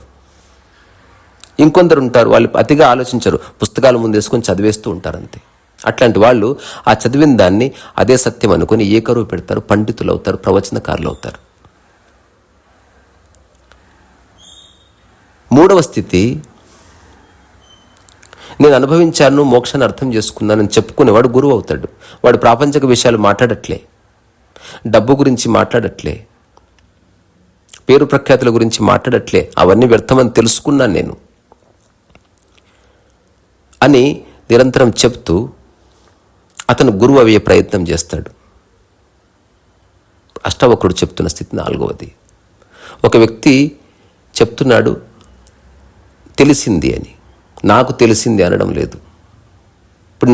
ఇంకొందరు ఉంటారు, వాళ్ళు అతిగా ఆలోచించరు, పుస్తకాలు ముందేసుకొని చదివేస్తూ ఉంటారు అంతే. అట్లాంటి వాళ్ళు ఆ చదివిన దాన్ని అదే సత్యం అనుకొని ఏకరువు పెడతారు, పండితులు అవుతారు, ప్రవచనకారులు అవుతారు. మూడవ స్థితి, నేను అనుభవించాను, మోక్షాన్ని అర్థం చేసుకున్నానని చెప్పుకునేవాడు గురువు అవుతాడు. వాడు ప్రాపంచిక విషయాలు మాట్లాడట్లే, డబ్బు గురించి మాట్లాడట్లే, పేరు ప్రఖ్యాతుల గురించి మాట్లాడట్లే, అవన్నీ వ్యర్థమని తెలుసుకున్నాను నేను అని నిరంతరం చెప్తూ అతను గురువు అయ్యే ప్రయత్నం చేస్తాడు. అష్టావక్రుడు చెప్తున్న స్థితి నాలుగవది. ఒక వ్యక్తి చెప్తున్నాడు తెలిసింది అని, నాకు తెలిసింది అనడం లేదు. ఇప్పుడు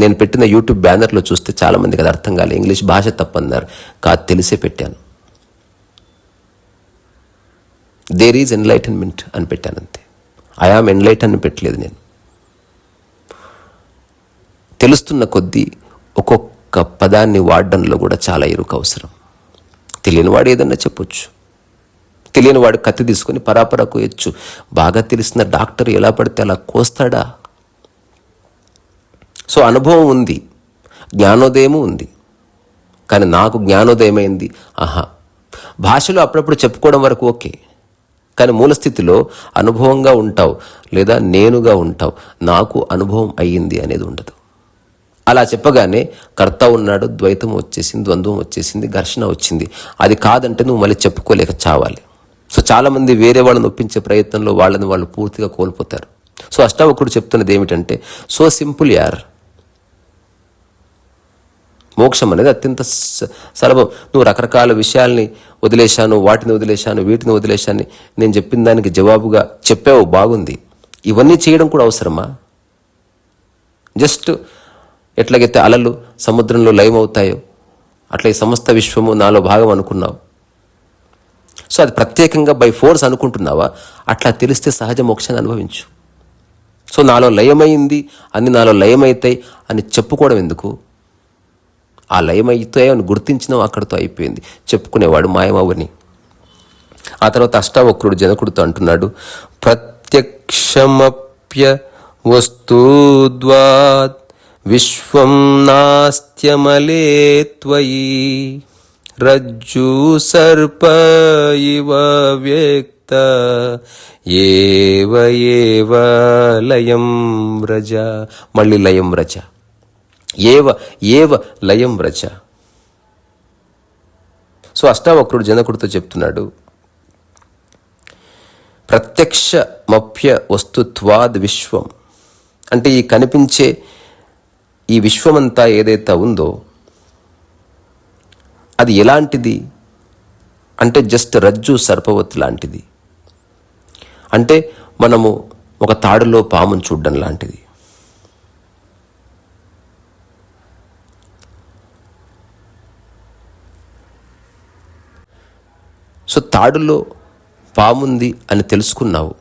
నేను పెట్టిన యూట్యూబ్ బ్యానర్లో చూస్తే చాలామందికి అది అర్థం కాలేదు, ఇంగ్లీష్ భాష తప్పన్నారు. కాదు, తెలిసే పెట్టాను. దేర్ ఈజ్ ఎన్లైటన్మెంట్ అని పెట్టాను అంతే. ఐ ఆమ్ ఎన్లైటన్ అని పెట్టలేదు నేను. తెలుస్తున్న కొద్దీ ఒక్కొక్క పదాన్ని వాడడంలో కూడా చాలా ఎరుక అవసరం. తెలియని వాడు ఏదన్నా చెప్పొచ్చు, తెలియని వాడు కత్తి తీసుకొని పరాపరా కోయొచ్చు. బాగా తెలిసిన డాక్టర్ ఎలా పడితే అలా కోస్తాడా? సో అనుభవం ఉంది, జ్ఞానోదయము ఉంది. కానీ నాకు జ్ఞానోదయమైంది భాషలో అప్పుడప్పుడు చెప్పుకోవడం వరకు ఓకే, కానీ మూలస్థితిలో అనుభవంగా ఉంటావు లేదా నేనుగా ఉంటావు, నాకు అనుభవం అయ్యింది అనేది ఉండదు. అలా చెప్పగానే కర్త ఉన్నాడు, ద్వైతం వచ్చేసింది, ద్వంద్వం వచ్చేసింది, ఘర్షణ వచ్చింది. అది కాదంటే నువ్వు మళ్ళీ చెప్పుకోలేక చావాలి. సో చాలామంది వేరే వాళ్ళని ఒప్పించే ప్రయత్నంలో వాళ్ళని వాళ్ళు పూర్తిగా కోల్పోతారు. సో అష్టావక్రుడు చెప్తున్నది ఏమిటంటే, సో సింపుల్ యార్, మోక్షం అనేది అత్యంత సులభం. నువ్వు రకరకాల విషయాల్ని వదిలేశాను, వాటిని వదిలేశాను, వీటిని వదిలేశాను, నేను చెప్పిన దానికి జవాబుగా చెప్పావు, బాగుంది. ఇవన్నీ చేయడం కూడా అవసరమా? జస్ట్ ఎట్లాగైతే అలలు సముద్రంలో లయమవుతాయో అట్లా ఈ సమస్త విశ్వము నాలో భాగం అనుకున్నావు. సో అది ప్రత్యేకంగా బై ఫోర్స్ అనుకుంటున్నావా? అట్లా తెలిస్తే సహజ మోక్షాన్ని అనుభవించు. సో నాలో లయమైంది, అన్ని నాలో లయమైతాయి అని చెప్పుకోవడం ఎందుకు? ఆ లయమైతాయో అని గుర్తించినావు, అక్కడితో అయిపోయింది. చెప్పుకునేవాడు మాయమవని. ఆ తర్వాత అష్టావక్రుడు జనకుడితో అంటున్నాడు, ప్రత్యక్షమప్య వస్తూద్వాద్ విశ్వం నాస్త్యమలే త్వయి రజ్జు సర్ప ఇవ వ్యక్త ఏవ ఏవ లయం వ్రజ. మళ్ళీ లయం వ్రజ, ఏవ ఏవ లయం వ్రజ. సో అష్టావక్రుడు జనకుడితో చెప్తున్నాడు, ప్రత్యక్షమప్య వస్తుత్వాద్ విశ్వం అంటే ఈ కనిపించే ఈ విశ్వమంతా ఏదైతే ఉందో అది ఎలాంటిది అంటే జస్ట్ రజ్జు సర్పవత్ లాంటిది. అంటే మనము ఒక తాడులో పామును చూడడం లాంటిది. సో తాడులో పాముంది అని తెలుసుకున్నావు.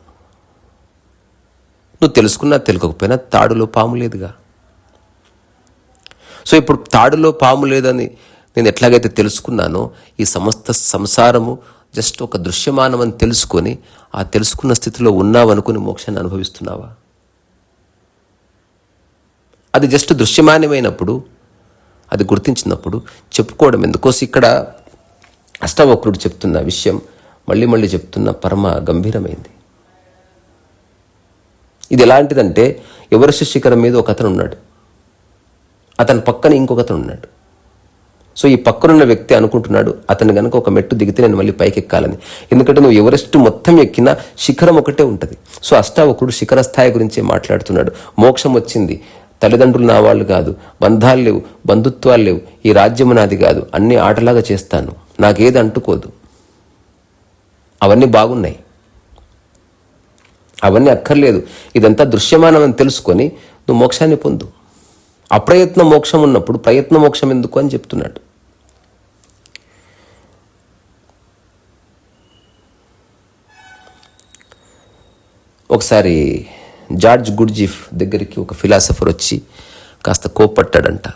నువ్వు తెలుసుకున్నా తెలియకపోయినా తాడులో పాము లేదుగా. సో ఇప్పుడు తాడులో పాము లేదని నేను ఎట్లాగైతే తెలుసుకున్నానో, ఈ సమస్త సంసారము జస్ట్ ఒక దృశ్యమానం అని తెలుసుకొని ఆ తెలుసుకున్న స్థితిలో ఉన్నావనుకుని మోక్షాన్ని అనుభవిస్తున్నావా? అది జస్ట్ దృశ్యమానమైనప్పుడు, అది గుర్తించినప్పుడు చెప్పుకోవడం ఎందుకోసం? ఇక్కడ అష్టావక్రుడు చెప్తున్న విషయం మళ్ళీ మళ్ళీ చెప్తున్న పరమ గంభీరమైంది. ఇది ఎలాంటిదంటే, ఎవరెస్ట్ శిఖరం మీద ఒక అతను ఉన్నాడు, అతని పక్కన ఇంకొకతను ఉన్నాడు. సో ఈ పక్కనున్న వ్యక్తి అనుకుంటున్నాడు అతను కనుక ఒక మెట్టు దిగితే నేను మళ్ళీ పైకి ఎక్కాలని. ఎందుకంటే నువ్వు ఎవరెస్ట్ మొత్తం ఎక్కినా శిఖరం ఒకటే ఉంటుంది. సో అష్టావక్రుడు శిఖర స్థాయి గురించే మాట్లాడుతున్నాడు. మోక్షం వచ్చింది, తల్లిదండ్రులు నా వాళ్ళు కాదు, బంధాలు లేవు, బంధుత్వాలు లేవు, ఈ రాజ్యం నాది కాదు, అన్నీ ఆటలాగా చేస్తాను, నాకేది అంటుకోదు, అవన్నీ బాగున్నాయి, అవన్నీ అక్కర్లేదు, ఇదంతా దృశ్యమానమని తెలుసుకొని నువ్వు మోక్షాన్ని పొందు. అప్రయత్న మోక్షం ఉన్నప్పుడు ప్రయత్న మోక్షం ఎందుకు అని చెప్తున్నాడు. ఒకసారి జార్జ్ గుడ్జీఫ్ దగ్గరికి ఒక ఫిలాసఫర్ వచ్చి కాస్త కోప్పట్టాడంట.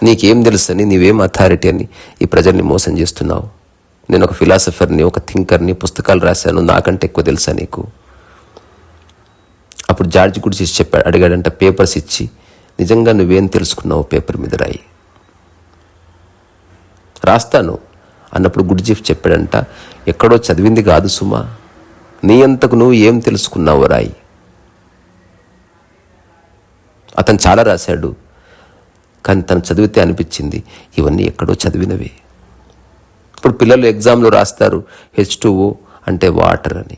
నీకేం తెలుసని, నీవేం అథారిటీ అని ఈ ప్రజల్ని మోసం చేస్తున్నావు? నేను ఒక ఫిలాసఫర్ని, ఒక థింకర్ని, పుస్తకాలు రాశాను, నాకంటే ఎక్కువ తెలుసా నీకు? అప్పుడు జార్జ్ గుడ్జీఫ్ అడిగాడంట, పేపర్స్ ఇచ్చి, నిజంగా నువ్వేం తెలుసుకున్నావు పేపర్ మీద రాయి. రాస్తాను అన్నప్పుడు గుడ్జీఫ్ చెప్పాడంట, ఎక్కడో చదివింది కాదు సుమా, నీ అంతకు నువ్వు ఏం తెలుసుకున్నావు రాయి. అతను చాలా రాశాడు, కానీ తను చదివితే అనిపించింది ఇవన్నీ ఎక్కడో చదివినవే. ఇప్పుడు పిల్లలు ఎగ్జామ్లో రాస్తారు H2O అంటే వాటర్ అని.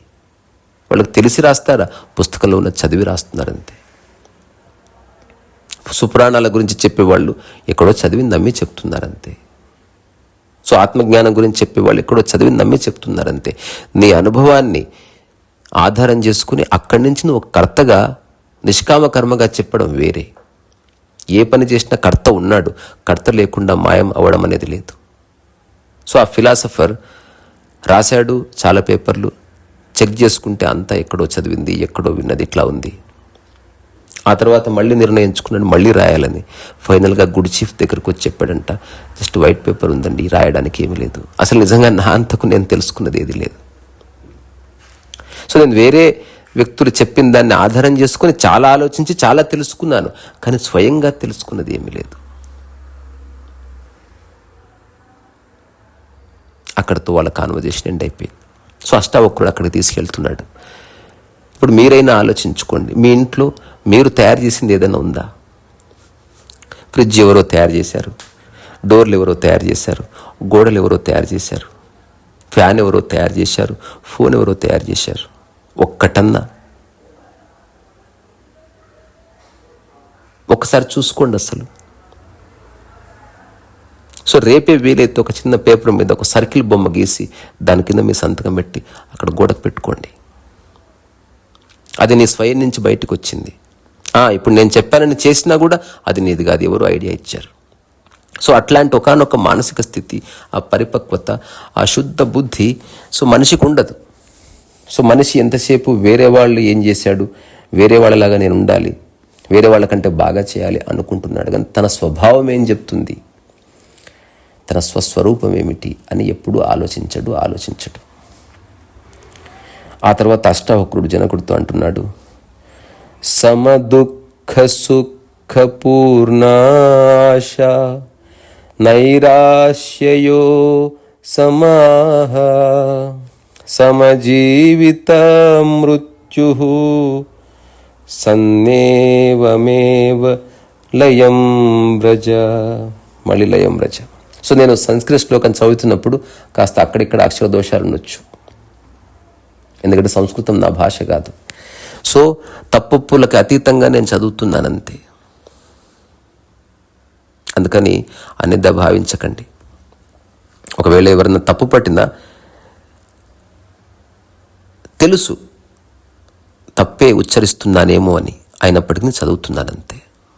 వాళ్ళకి తెలిసి రాస్తారా? పుస్తకంలో ఉన్న చదివి రాస్తున్నారంతే. సుపురాణాల గురించి చెప్పేవాళ్ళు ఎక్కడో చదివి నమ్మి చెప్తున్నారంతే. సో ఆత్మజ్ఞానం గురించి చెప్పేవాళ్ళు ఎక్కడో చదివి నమ్మి చెప్తున్నారంతే. నీ అనుభవాన్ని ఆధారం చేసుకుని అక్కడి నుంచి నువ్వు కర్తగా, నిష్కామ కర్మగా చెప్పడం వేరే. ఏ పని చేసినా కర్త ఉన్నాడు, కర్త లేకుండా మాయం అవ్వడం అనేది లేదు. సో ఆ ఫిలాసఫర్ రాశాడు చాలా పేపర్లు, చెక్ చేసుకుంటే అంతా ఎక్కడో చదివింది, ఎక్కడో విన్నది ఇట్లా ఉంది. ఆ తర్వాత మళ్ళీ నిర్ణయించుకున్నాడు మళ్ళీ రాయాలని. ఫైనల్గా గుడ్జీఫ్ దగ్గరకు వచ్చి చెప్పాడంట, జస్ట్ వైట్ పేపర్ ఉందండి, రాయడానికి ఏమీ లేదు, అసలు నిజంగా నా అంతకు నేను తెలుసుకున్నది ఏది లేదు. సో నేను వేరే వ్యక్తులు చెప్పిన దాన్ని ఆధారం చేసుకొని చాలా ఆలోచించి చాలా తెలుసుకున్నాను, కానీ స్వయంగా తెలుసుకున్నది ఏమీ లేదు. అక్కడితో వాళ్ళ కాన్వర్జేషన్ ఎండ్ అయిపోయింది. సో అష్టావక్రుడు అక్కడికి తీసుకెళ్తున్నాడు. ఇప్పుడు మీరైనా ఆలోచించుకోండి, మీ ఇంట్లో మీరు తయారు చేసింది ఏదైనా ఉందా? ఫ్రిడ్జ్ ఎవరో తయారు చేశారు, డోర్లు ఎవరో తయారు చేశారు, గోడలు ఎవరో తయారు చేశారు. ఫ్యాన్ ఎవరో తయారు చేశారు, ఫోన్ ఎవరో తయారు చేశారు. ఒక్కటన్నా ఒకసారి చూసుకోండి అసలు. సో రేపే వీలైతే ఒక చిన్న పేపర్ మీద ఒక సర్కిల్ బొమ్మ గీసి దాని కింద మీ సంతకం పెట్టి అక్కడ గోడకు పెట్టుకోండి. అది నీ స్వయం నుంచి బయటకు వచ్చింది. ఇప్పుడు నేను చెప్పానని చేసినా కూడా అది నీది కాదు, ఎవరు ఐడియా ఇచ్చారు. సో అట్లాంటి ఒకానొక మానసిక స్థితి, ఆ పరిపక్వత, ఆ శుద్ధ బుద్ధి సో మనిషికి ఉండదు. సో మనిషి ఎంతసేపు వేరే వాళ్ళు ఏం చేశాడు, వేరే వాళ్ళలాగా నేను ఉండాలి, వేరే వాళ్ళకంటే బాగా చేయాలి అనుకుంటున్నాడు. కానీ తన స్వభావం ఏం చెప్తుంది, తన స్వస్వరూపం ఏమిటి అని ఎప్పుడూ ఆలోచించడు. ఆ తర్వాత అష్టావక్రుడు జనకుడితో అంటున్నాడు, సమదుఃఖ సుఖ పూర్ణాశ నైరాశ్యయో సమాహ సమజీవిత మృత్యు సన్నేవమేవ లయం వ్రజ. మళ్ళీ లయం వ్రజ. సో నేను సంస్కృత శ్లోకం చదువుతున్నప్పుడు కాస్త అక్కడిక్కడ అక్షర దోషాలు ఉండొచ్చు, ఎందుకంటే సంస్కృతం నా భాష కాదు. సో తప్పులకు అతీతంగా నేను చదువుతున్నానంతే. అందుకని అన్నిదా భావించకండి. ఒకవేళ ఎవరైనా తప్పు పట్టినా తెలుసు తప్పే ఉచ్చరిస్తున్నానేమో అని, అయినప్పటికీ చదువుతున్నానంతే.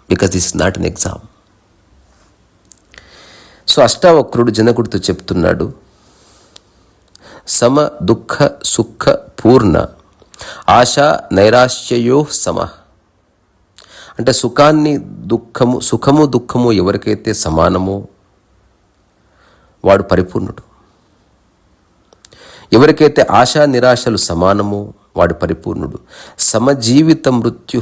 Because this is not an exam. So అష్టావక్రుడు జనకుడితో చెప్తున్నాడు, సమ దుఃఖ సుఖ పూర్ణ ఆశా నైరాశ్యయో సమ. అంటే సుఖము దుఃఖము ఎవరికైతే సమానమో వాడు పరిపూర్ణుడు. ఎవరికైతే ఆశా నిరాశలు సమానమో వాడు పరిపూర్ణుడు. సమజీవిత మృత్యు,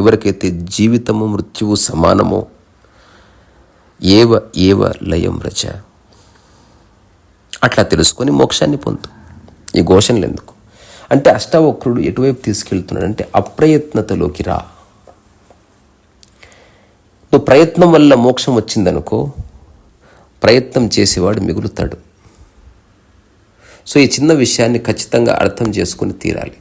ఎవరికైతే జీవితము మృత్యువు సమానమో ఏవ ఏవ లయం వ్రజ. అట్లా తెలుసుకొని మోక్షాన్ని పొందు. ఈ ఘోషణలు ఎందుకు అంటే అష్టావక్రుడు ఎటువైపు తీసుకెళ్తున్నాడు అంటే అప్రయత్నతలోకి రా. నువ్వు ప్రయత్నం వల్ల మోక్షం వచ్చిందనుకో, ప్రయత్నం చేసేవాడు మిగులుతాడు. సో ఈ చిన్న విషయాన్ని ఖచ్చితంగా అర్థం చేసుకుని తీరాలి.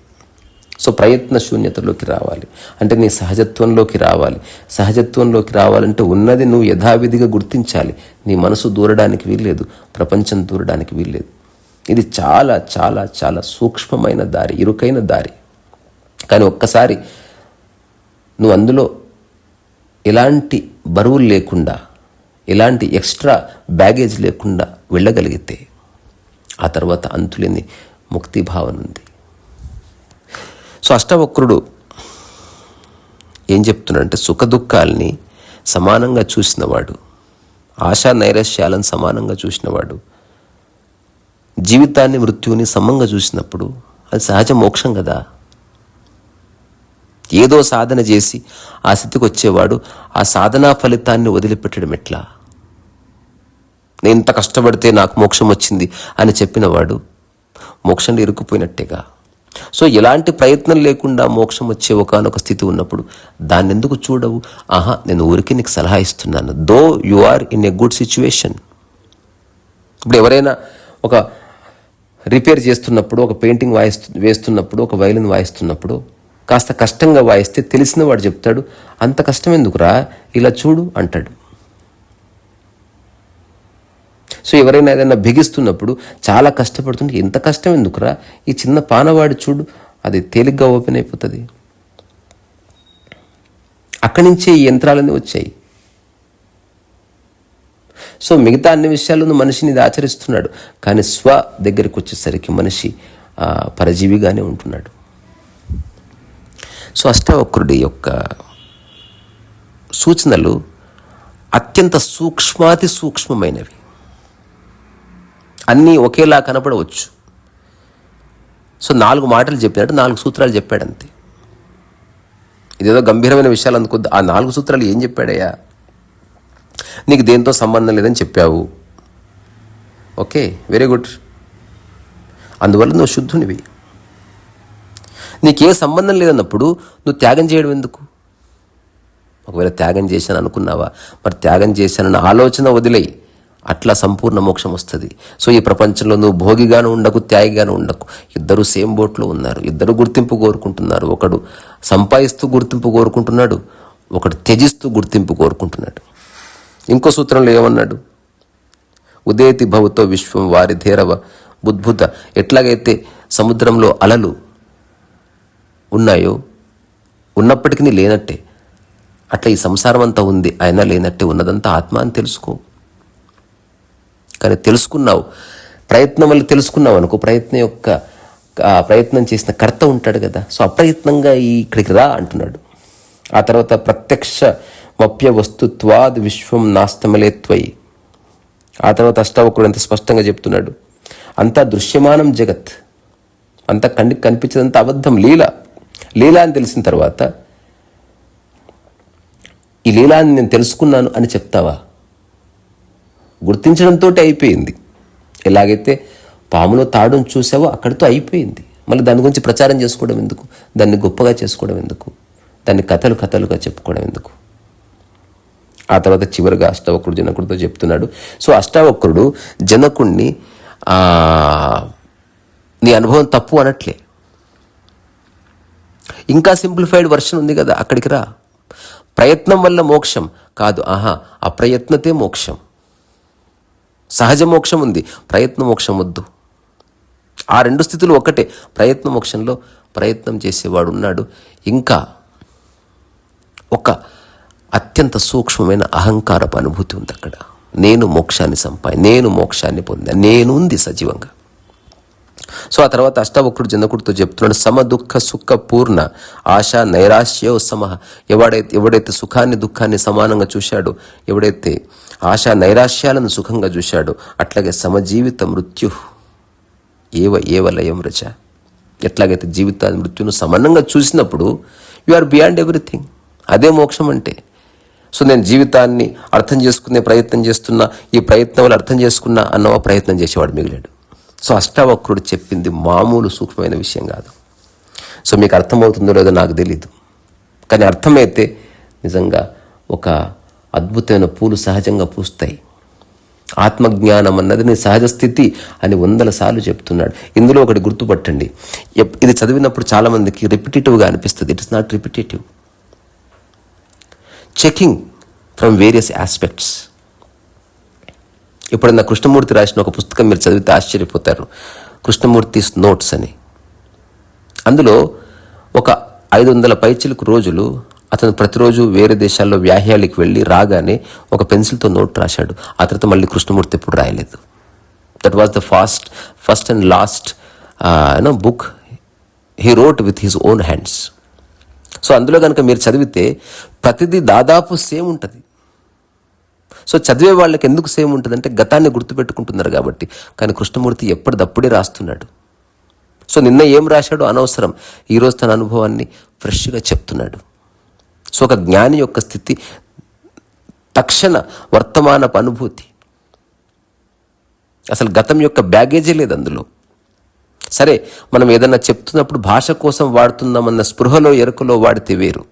సో ప్రయత్న శూన్యతలోకి రావాలి అంటే నీ సహజత్వంలోకి రావాలి. సహజత్వంలోకి రావాలంటే ఉన్నది నువ్వు యథావిధిగా గుర్తించాలి. నీ మనసు దూరడానికి వీల్లేదు, ప్రపంచం దూరడానికి వీల్లేదు. ఇది చాలా చాలా చాలా సూక్ష్మమైన దారి, ఇరుకైన దారి. కానీ ఒక్కసారి నువ్వు అందులో ఎలాంటి బరువులు లేకుండా, ఎలాంటి ఎక్స్ట్రా బ్యాగేజ్ లేకుండా వెళ్ళగలిగితే ఆ తర్వాత అంతులేని ముక్తి భావన ఉంది. సో అష్టావక్రుడు ఏం చెప్తున్నాడంటే సుఖ దుఃఖాలని సమానంగా చూసినవాడు, ఆశా నైరాశ్యాలను సమానంగా చూసినవాడు, జీవితాన్ని మృత్యువుని సమంగా చూసినప్పుడు అది సహజ మోక్షం కదా. ఏదో సాధన చేసి ఆ స్థితికి వచ్చేవాడు ఆ సాధనా ఫలితాన్ని వదిలిపెట్టడం ఎట్లా? నేను ఇంత కష్టపడితే నాకు మోక్షం వచ్చింది అని చెప్పినవాడు మోక్షంలో ఇరుక్కుపోయినట్టేగా. సో ఎలాంటి ప్రయత్నం లేకుండా మోక్షం వచ్చే ఒకానొక స్థితి ఉన్నప్పుడు దాన్ని ఎందుకు చూడవు? నేను ఊరికి నీకు సలహా ఇస్తున్నాను, though you are in a good situation. ఇప్పుడు ఎవరైనా ఒక రిపేర్ చేస్తున్నప్పుడు, ఒక పెయింటింగ్ వేస్తున్నప్పుడు, ఒక వైలిన్ వాయిస్తున్నప్పుడు కాస్త కష్టంగా వాయిస్తే తెలిసిన వాడు చెప్తాడు, అంత కష్టం ఎందుకురా, ఇలా చూడు అంటాడు. సో ఎవరైనా ఏదైనా బిగిస్తున్నప్పుడు చాలా కష్టపడుతుంటే ఎంత కష్టం ఎందుకురా, ఈ చిన్న పానవాడి చూడు, అది తేలిగ్గా ఓపెన్ అయిపోతుంది. అక్కడి నుంచే ఈ యంత్రాలన్నీ వచ్చాయి. సో మిగతా అన్ని విషయాలను మనిషిని ఇది ఆచరిస్తున్నాడు, కానీ స్వ దగ్గరికి వచ్చేసరికి మనిషి పరజీవిగానే ఉంటున్నాడు. సో అష్టావక్రుడి యొక్క సూచనలు అత్యంత సూక్ష్మాతి సూక్ష్మమైనవి. అన్నీ ఒకేలా కనపడవచ్చు. సో 4 మాటలు చెప్పాడు, 4 సూత్రాలు చెప్పాడు అంతే. ఇదేదో గంభీరమైన విషయాలు అందుకొద్దు. ఆ 4 సూత్రాలు ఏం చెప్పాడయ్యా? నీకు దేంతో సంబంధం లేదని చెప్పావు, ఓకే, వెరీ గుడ్. అందువల్ల నువ్వు శుద్ధునివి. నీకే సంబంధం లేదన్నప్పుడు నువ్వు త్యాగం చేయడం ఎందుకు? ఒకవేళ త్యాగం చేశాను అనుకున్నావా, మరి త్యాగం చేశానన్న ఆలోచన వదిలేయి. అట్లా సంపూర్ణ మోక్షం వస్తుంది. సో ఈ ప్రపంచంలో నువ్వు భోగిగాను ఉండకు, త్యాగిగాను ఉండకు. ఇద్దరు సేమ్ బోట్లో ఉన్నారు. ఇద్దరు గుర్తింపు కోరుకుంటున్నారు. ఒకడు సంపాదిస్తూ గుర్తింపు కోరుకుంటున్నాడు, ఒకడు త్యజిస్తూ గుర్తింపు కోరుకుంటున్నాడు. ఇంకో సూత్రంలో ఏమన్నాడు? ఉదేతి భవతో విశ్వం వారిధేరవ బుద్భుత. ఎట్లాగైతే సముద్రంలో అలలు ఉన్నాయో, ఉన్నప్పటికీ లేనట్టే, అట్లా ఈ సంసారం అంతా ఉంది, అయినా లేనట్టే ఉన్నదంతా ఆత్మ అని తెలుసుకో. కానీ తెలుసుకున్నావు, ప్రయత్నం వల్ల తెలుసుకున్నావు అనుకో, ప్రయత్నం చేసిన కర్త ఉంటాడు కదా. సో అప్రయత్నంగా ఇక్కడికి రా అంటున్నాడు. ఆ తర్వాత ప్రత్యక్ష మప్య వస్తుత్వాద్ విశ్వం నాస్తమలేత్వయి. ఆ తర్వాత అష్టావకుడు ఎంత స్పష్టంగా చెప్తున్నాడు, అంతా దృశ్యమానం జగత్, అంతా కంటికి కనిపించేదంతా అబద్ధం, లీల అని తెలిసిన తర్వాత ఈ లీలాన్ని నేను తెలుసుకున్నాను అని చెప్తావా? గుర్తించడంతో అయిపోయింది. ఎలాగైతే పాములో తాడును చూసావో అక్కడితో అయిపోయింది. మళ్ళీ దాని గురించి ప్రచారం చేసుకోవడం ఎందుకు? దాన్ని గొప్పగా చేసుకోవడం ఎందుకు? దాన్ని కథలుగా చెప్పుకోవడం ఎందుకు? ఆ తర్వాత చివరిగా అష్టావక్రుడు జనకుడితో చెప్తున్నాడు. సో అష్టావక్రుడు జనకుణ్ణి నీ అనుభవం తప్పు అనట్లే, ఇంకా సింప్లిఫైడ్ వర్షన్ ఉంది కదా, అక్కడికి రా. ప్రయత్నం వల్ల మోక్షం కాదు, అప్రయత్నతే మోక్షం. సహజ మోక్షం ఉంది, ప్రయత్న మోక్షం వద్దు. ఆ రెండు స్థితులు ఒకటే. ప్రయత్న మోక్షంలో ప్రయత్నం చేసేవాడు ఉన్నాడు. ఇంకా ఒక అత్యంత సూక్ష్మమైన అహంకారపు అనుభూతి ఉంది అక్కడ. నేను మోక్షాన్ని నేను మోక్షాన్ని పొందాను, నేను ఉంది సజీవంగా. సో ఆ తర్వాత అష్టావక్రుడు జనకుడితో చెప్తున్నాడు, సమ దుఃఖ సుఖ పూర్ణ ఆశ నైరాశ్యో సమః. ఎవడైతే సుఖాన్ని దుఃఖాన్ని సమానంగా చూశాడో, ఎవడైతే ఆశా నైరాశ్యాలను సుఖంగా చూశాడో, అట్లాగే సమజీవిత మృత్యు ఏవ లయం రచ. ఎట్లాగైతే జీవితాన్ని మృత్యును సమానంగా చూసినప్పుడు యు ఆర్ బియాండ్ ఎవ్రీథింగ్. అదే మోక్షం అంటే. సో నేను జీవితాన్ని అర్థం చేసుకునే ప్రయత్నం చేస్తున్నా, ఈ ప్రయత్నం వల్ల అర్థం చేసుకున్నా అన్నవా ప్రయత్నం చేసేవాడు మిగిలాడు. సో అష్టావక్రుడు చెప్పింది మామూలు సూక్ష్మమైన విషయం కాదు. సో మీకు అర్థమవుతుందో లేదో నాకు తెలీదు, కానీ అర్థమైతే నిజంగా ఒక అద్భుతమైన పూలు సహజంగా పూస్తాయి. ఆత్మజ్ఞానం అన్నది నీ సహజ స్థితి అని 100 సార్లు చెప్తున్నాడు. ఇందులో ఒకటి గుర్తుపట్టండి, ఇది చదివినప్పుడు చాలామందికి రిపిటేటివ్గా అనిపిస్తుంది. It is not repetitive. Checking from various aspects. ఎప్పుడన్నా కృష్ణమూర్తి రాసిన ఒక పుస్తకం మీరు చదివితే ఆశ్చర్యపోతారు, కృష్ణమూర్తిస్ నోట్స్ అని. అందులో ఒక 500 పైచిలకు రోజులు అతను ప్రతిరోజు వేరే దేశాల్లో వ్యాహ్యాలకి వెళ్ళి రాగానే ఒక పెన్సిల్తో నోట్ రాశాడు. ఆ తర్వాత మళ్ళీ కృష్ణమూర్తి ఎప్పుడు రాయలేదు. That was the first and last book he wrote with his own hands. So అందులో కనుక మీరు చదివితే ప్రతిదీ దాదాపు సేమ్ ఉంటుంది. సో చదివే వాళ్ళకి ఎందుకు సేమ్ ఉంటుందంటే గతాన్ని గుర్తుపెట్టుకుంటున్నారు కాబట్టి. కానీ కృష్ణమూర్తి ఎప్పటిదప్పుడే రాస్తున్నాడు. సో నిన్న ఏం రాశాడో అనవసరం, ఈరోజు తన అనుభవాన్ని ఫ్రెష్గా చెప్తున్నాడు. సో ఒక జ్ఞాని యొక్క స్థితి తక్షణ వర్తమానపు అనుభూతి. అసలు గతం యొక్క బ్యాగేజే లేదు అందులో. సరే, మనం ఏదన్నా చెప్తున్నప్పుడు భాష కోసం వాడుతున్నామన్న స్పృహలో ఎరుకలో వాడితే వేరు,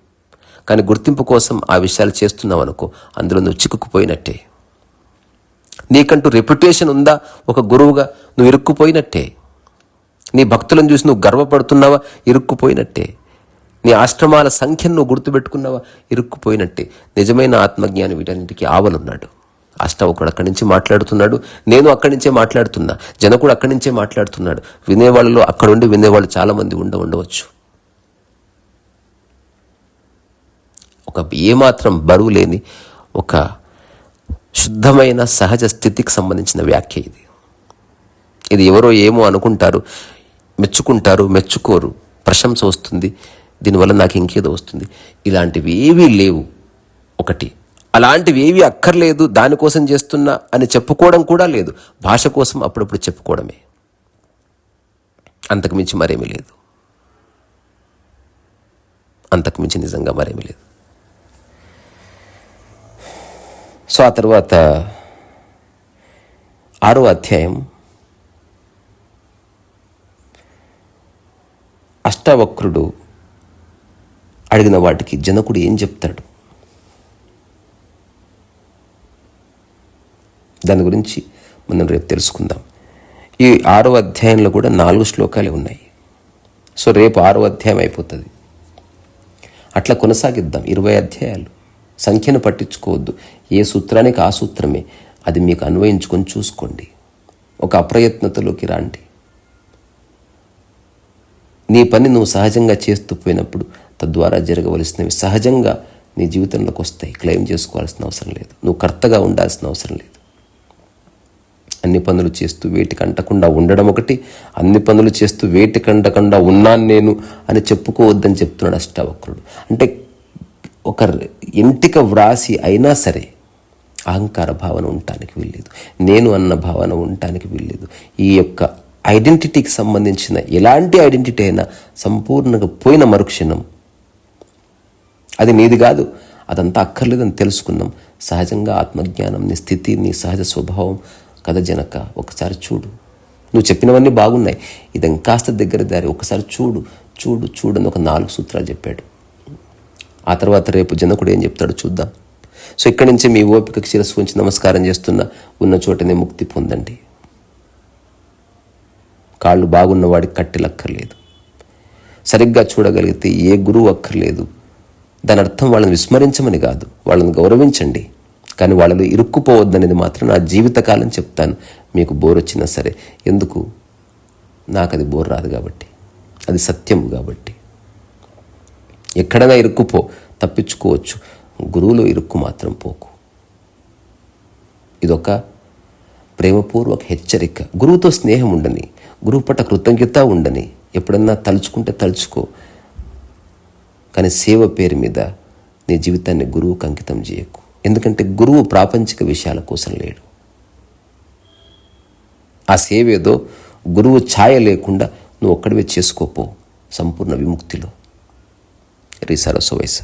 కానీ గుర్తింపు కోసం ఆ విషయాలు చేస్తున్నావు అనుకో, అందులో నువ్వు చిక్కుకుపోయినట్టే. నీకంటూ రెప్యుటేషన్ ఉందా ఒక గురువుగా, నువ్వు ఇరుక్కుపోయినట్టే. నీ భక్తులను చూసి నువ్వు గర్వపడుతున్నావా, ఇరుక్కుపోయినట్టే. నీ ఆశ్రమాల సంఖ్యను నువ్వు గుర్తుపెట్టుకున్నావా, ఇరుక్కుపోయినట్టే. నిజమైన ఆత్మజ్ఞాని వీటన్నిటికీ ఆవలున్నాడు. అష్టావకుడు అక్కడి నుంచి మాట్లాడుతున్నాడు, నేను అక్కడి నుంచే మాట్లాడుతున్నా, జనకుడు అక్కడి నుంచే మాట్లాడుతున్నాడు. వినేవాళ్ళలో అక్కడుండి వినేవాళ్ళు చాలామంది ఉండవచ్చు. ఒక ఏమాత్రం బరువు లేని ఒక శుద్ధమైన సహజ స్థితికి సంబంధించిన వ్యాఖ్య ఇది. ఇది ఎవరో ఏమో అనుకుంటారు, మెచ్చుకోరు, ప్రశంస వస్తుంది, దీనివల్ల నాకు ఇంకేదో వస్తుంది. ఇలాంటివి ఏవీ లేవు. ఒకటి, అలాంటివి ఏవి అక్కర్లేదు, దానికోసం చేస్తున్నా అని చెప్పుకోవడం కూడా లేదు. భాష కోసం అప్పుడప్పుడు చెప్పుకోవడమే, అంతకుమించి మరేమీ లేదు. అంతకుమించి నిజంగా మరేమీ లేదు. సో ఆ తర్వాత 6వ అధ్యాయం అష్టావక్రుడు అడిగిన వాటికి జనకుడు ఏం చెప్తాడు? దాని గురించి మనం రేపు తెలుసుకుందాం. ఈ 6వ అధ్యాయంలో కూడా 4 శ్లోకాలే ఉన్నాయి. సో రేపు 6వ అధ్యాయం అయిపోతుంది. అట్లా కొనసాగిద్దాం 20 అధ్యాయాలు. సంఖ్యను పట్టించుకోవద్దు. ఏ సూత్రానికి ఆ సూత్రమే, అది మీకు అన్వయించుకొని చూసుకోండి. ఒక అప్రయత్నతలోకి రాండి. నీ పని నువ్వు సహజంగా చేస్తూ పోయినప్పుడు తద్వారా జరగవలసినవి సహజంగా నీ జీవితంలోకి వస్తాయి. క్లెయిమ్ చేసుకోవాల్సిన అవసరం లేదు. నువ్వు కర్తగా ఉండాల్సిన అవసరం లేదు. అన్ని పనులు చేస్తూ వేటికి అంటకుండా ఉండడం ఒకటి, అన్ని పనులు చేస్తూ వేటికి అంటకుండా ఉన్నాను నేను అని చెప్పుకోవద్దని చెప్తున్నాడు అష్టావక్రుడు. అంటే ఒక ఎంటిక వ్రాసి అయినా సరే అహంకార భావన ఉండటానికి వీల్లేదు, నేను అన్న భావన ఉండటానికి వీల్లేదు. ఈ యొక్క ఐడెంటిటీకి సంబంధించిన ఎలాంటి ఐడెంటిటీ అయినా సంపూర్ణంగా పోయిన మరుక్షణం అది నీది కాదు, అదంతా అక్కర్లేదని తెలుసుకుందాం. సహజంగా ఆత్మజ్ఞానం, నీ స్థితి, నీ సహజ స్వభావం కదా జనక. ఒకసారి చూడు, నువ్వు చెప్పినవన్నీ బాగున్నాయి, ఇది ఇంకాస్త దగ్గర దారి, ఒకసారి చూడు చూడు చూడని ఒక 4 సూత్రాలు చెప్పాడు. ఆ తర్వాత రేపు జనకుడు ఏం చెప్తాడో చూద్దాం. సో ఇక్కడి నుంచి మీ ఓపికకి శిరస్సు ఉంచి నమస్కారం చేస్తున్నా, ఉన్న చోటనే ముక్తి పొందండి. కాళ్ళు బాగున్నవాడికి కట్టెలు అక్కర్లేదు. సరిగ్గా చూడగలిగితే ఏ గురువు అక్కర్లేదు. దాని అర్థం వాళ్ళని విస్మరించమని కాదు, వాళ్ళని గౌరవించండి, కానీ వాళ్ళలో ఇరుక్కుపోవద్దనేది మాత్రం నా జీవితకాలం చెప్తాను. మీకు బోర్ వచ్చినా సరే, ఎందుకు, నాకు అది బోర్ రాదు కాబట్టి, అది సత్యము కాబట్టి. ఎక్కడైనా ఇరుక్కుపో, తప్పించుకోవచ్చు, గురువులో ఇరుక్కు మాత్రం పోకు. ఇదొక ప్రేమపూర్వక హెచ్చరిక. గురువుతో స్నేహం ఉండని, గురువు పట్ల కృతజ్ఞత ఉండని, ఎప్పుడన్నా తలుచుకుంటే తలుచుకో, కానీ సేవ పేరు మీద నీ జీవితాన్ని గురువుకు అంకితం చేయకు. ఎందుకంటే గురువు ప్రాపంచిక విషయాల కోసం లేడు. ఆ సేవ ఏదో గురువు ఛాయ లేకుండా నువ్వు ఒక్కడివే చేసుకోపో, సంపూర్ణ విముక్తిలో. రీ సరస్వ వయసు.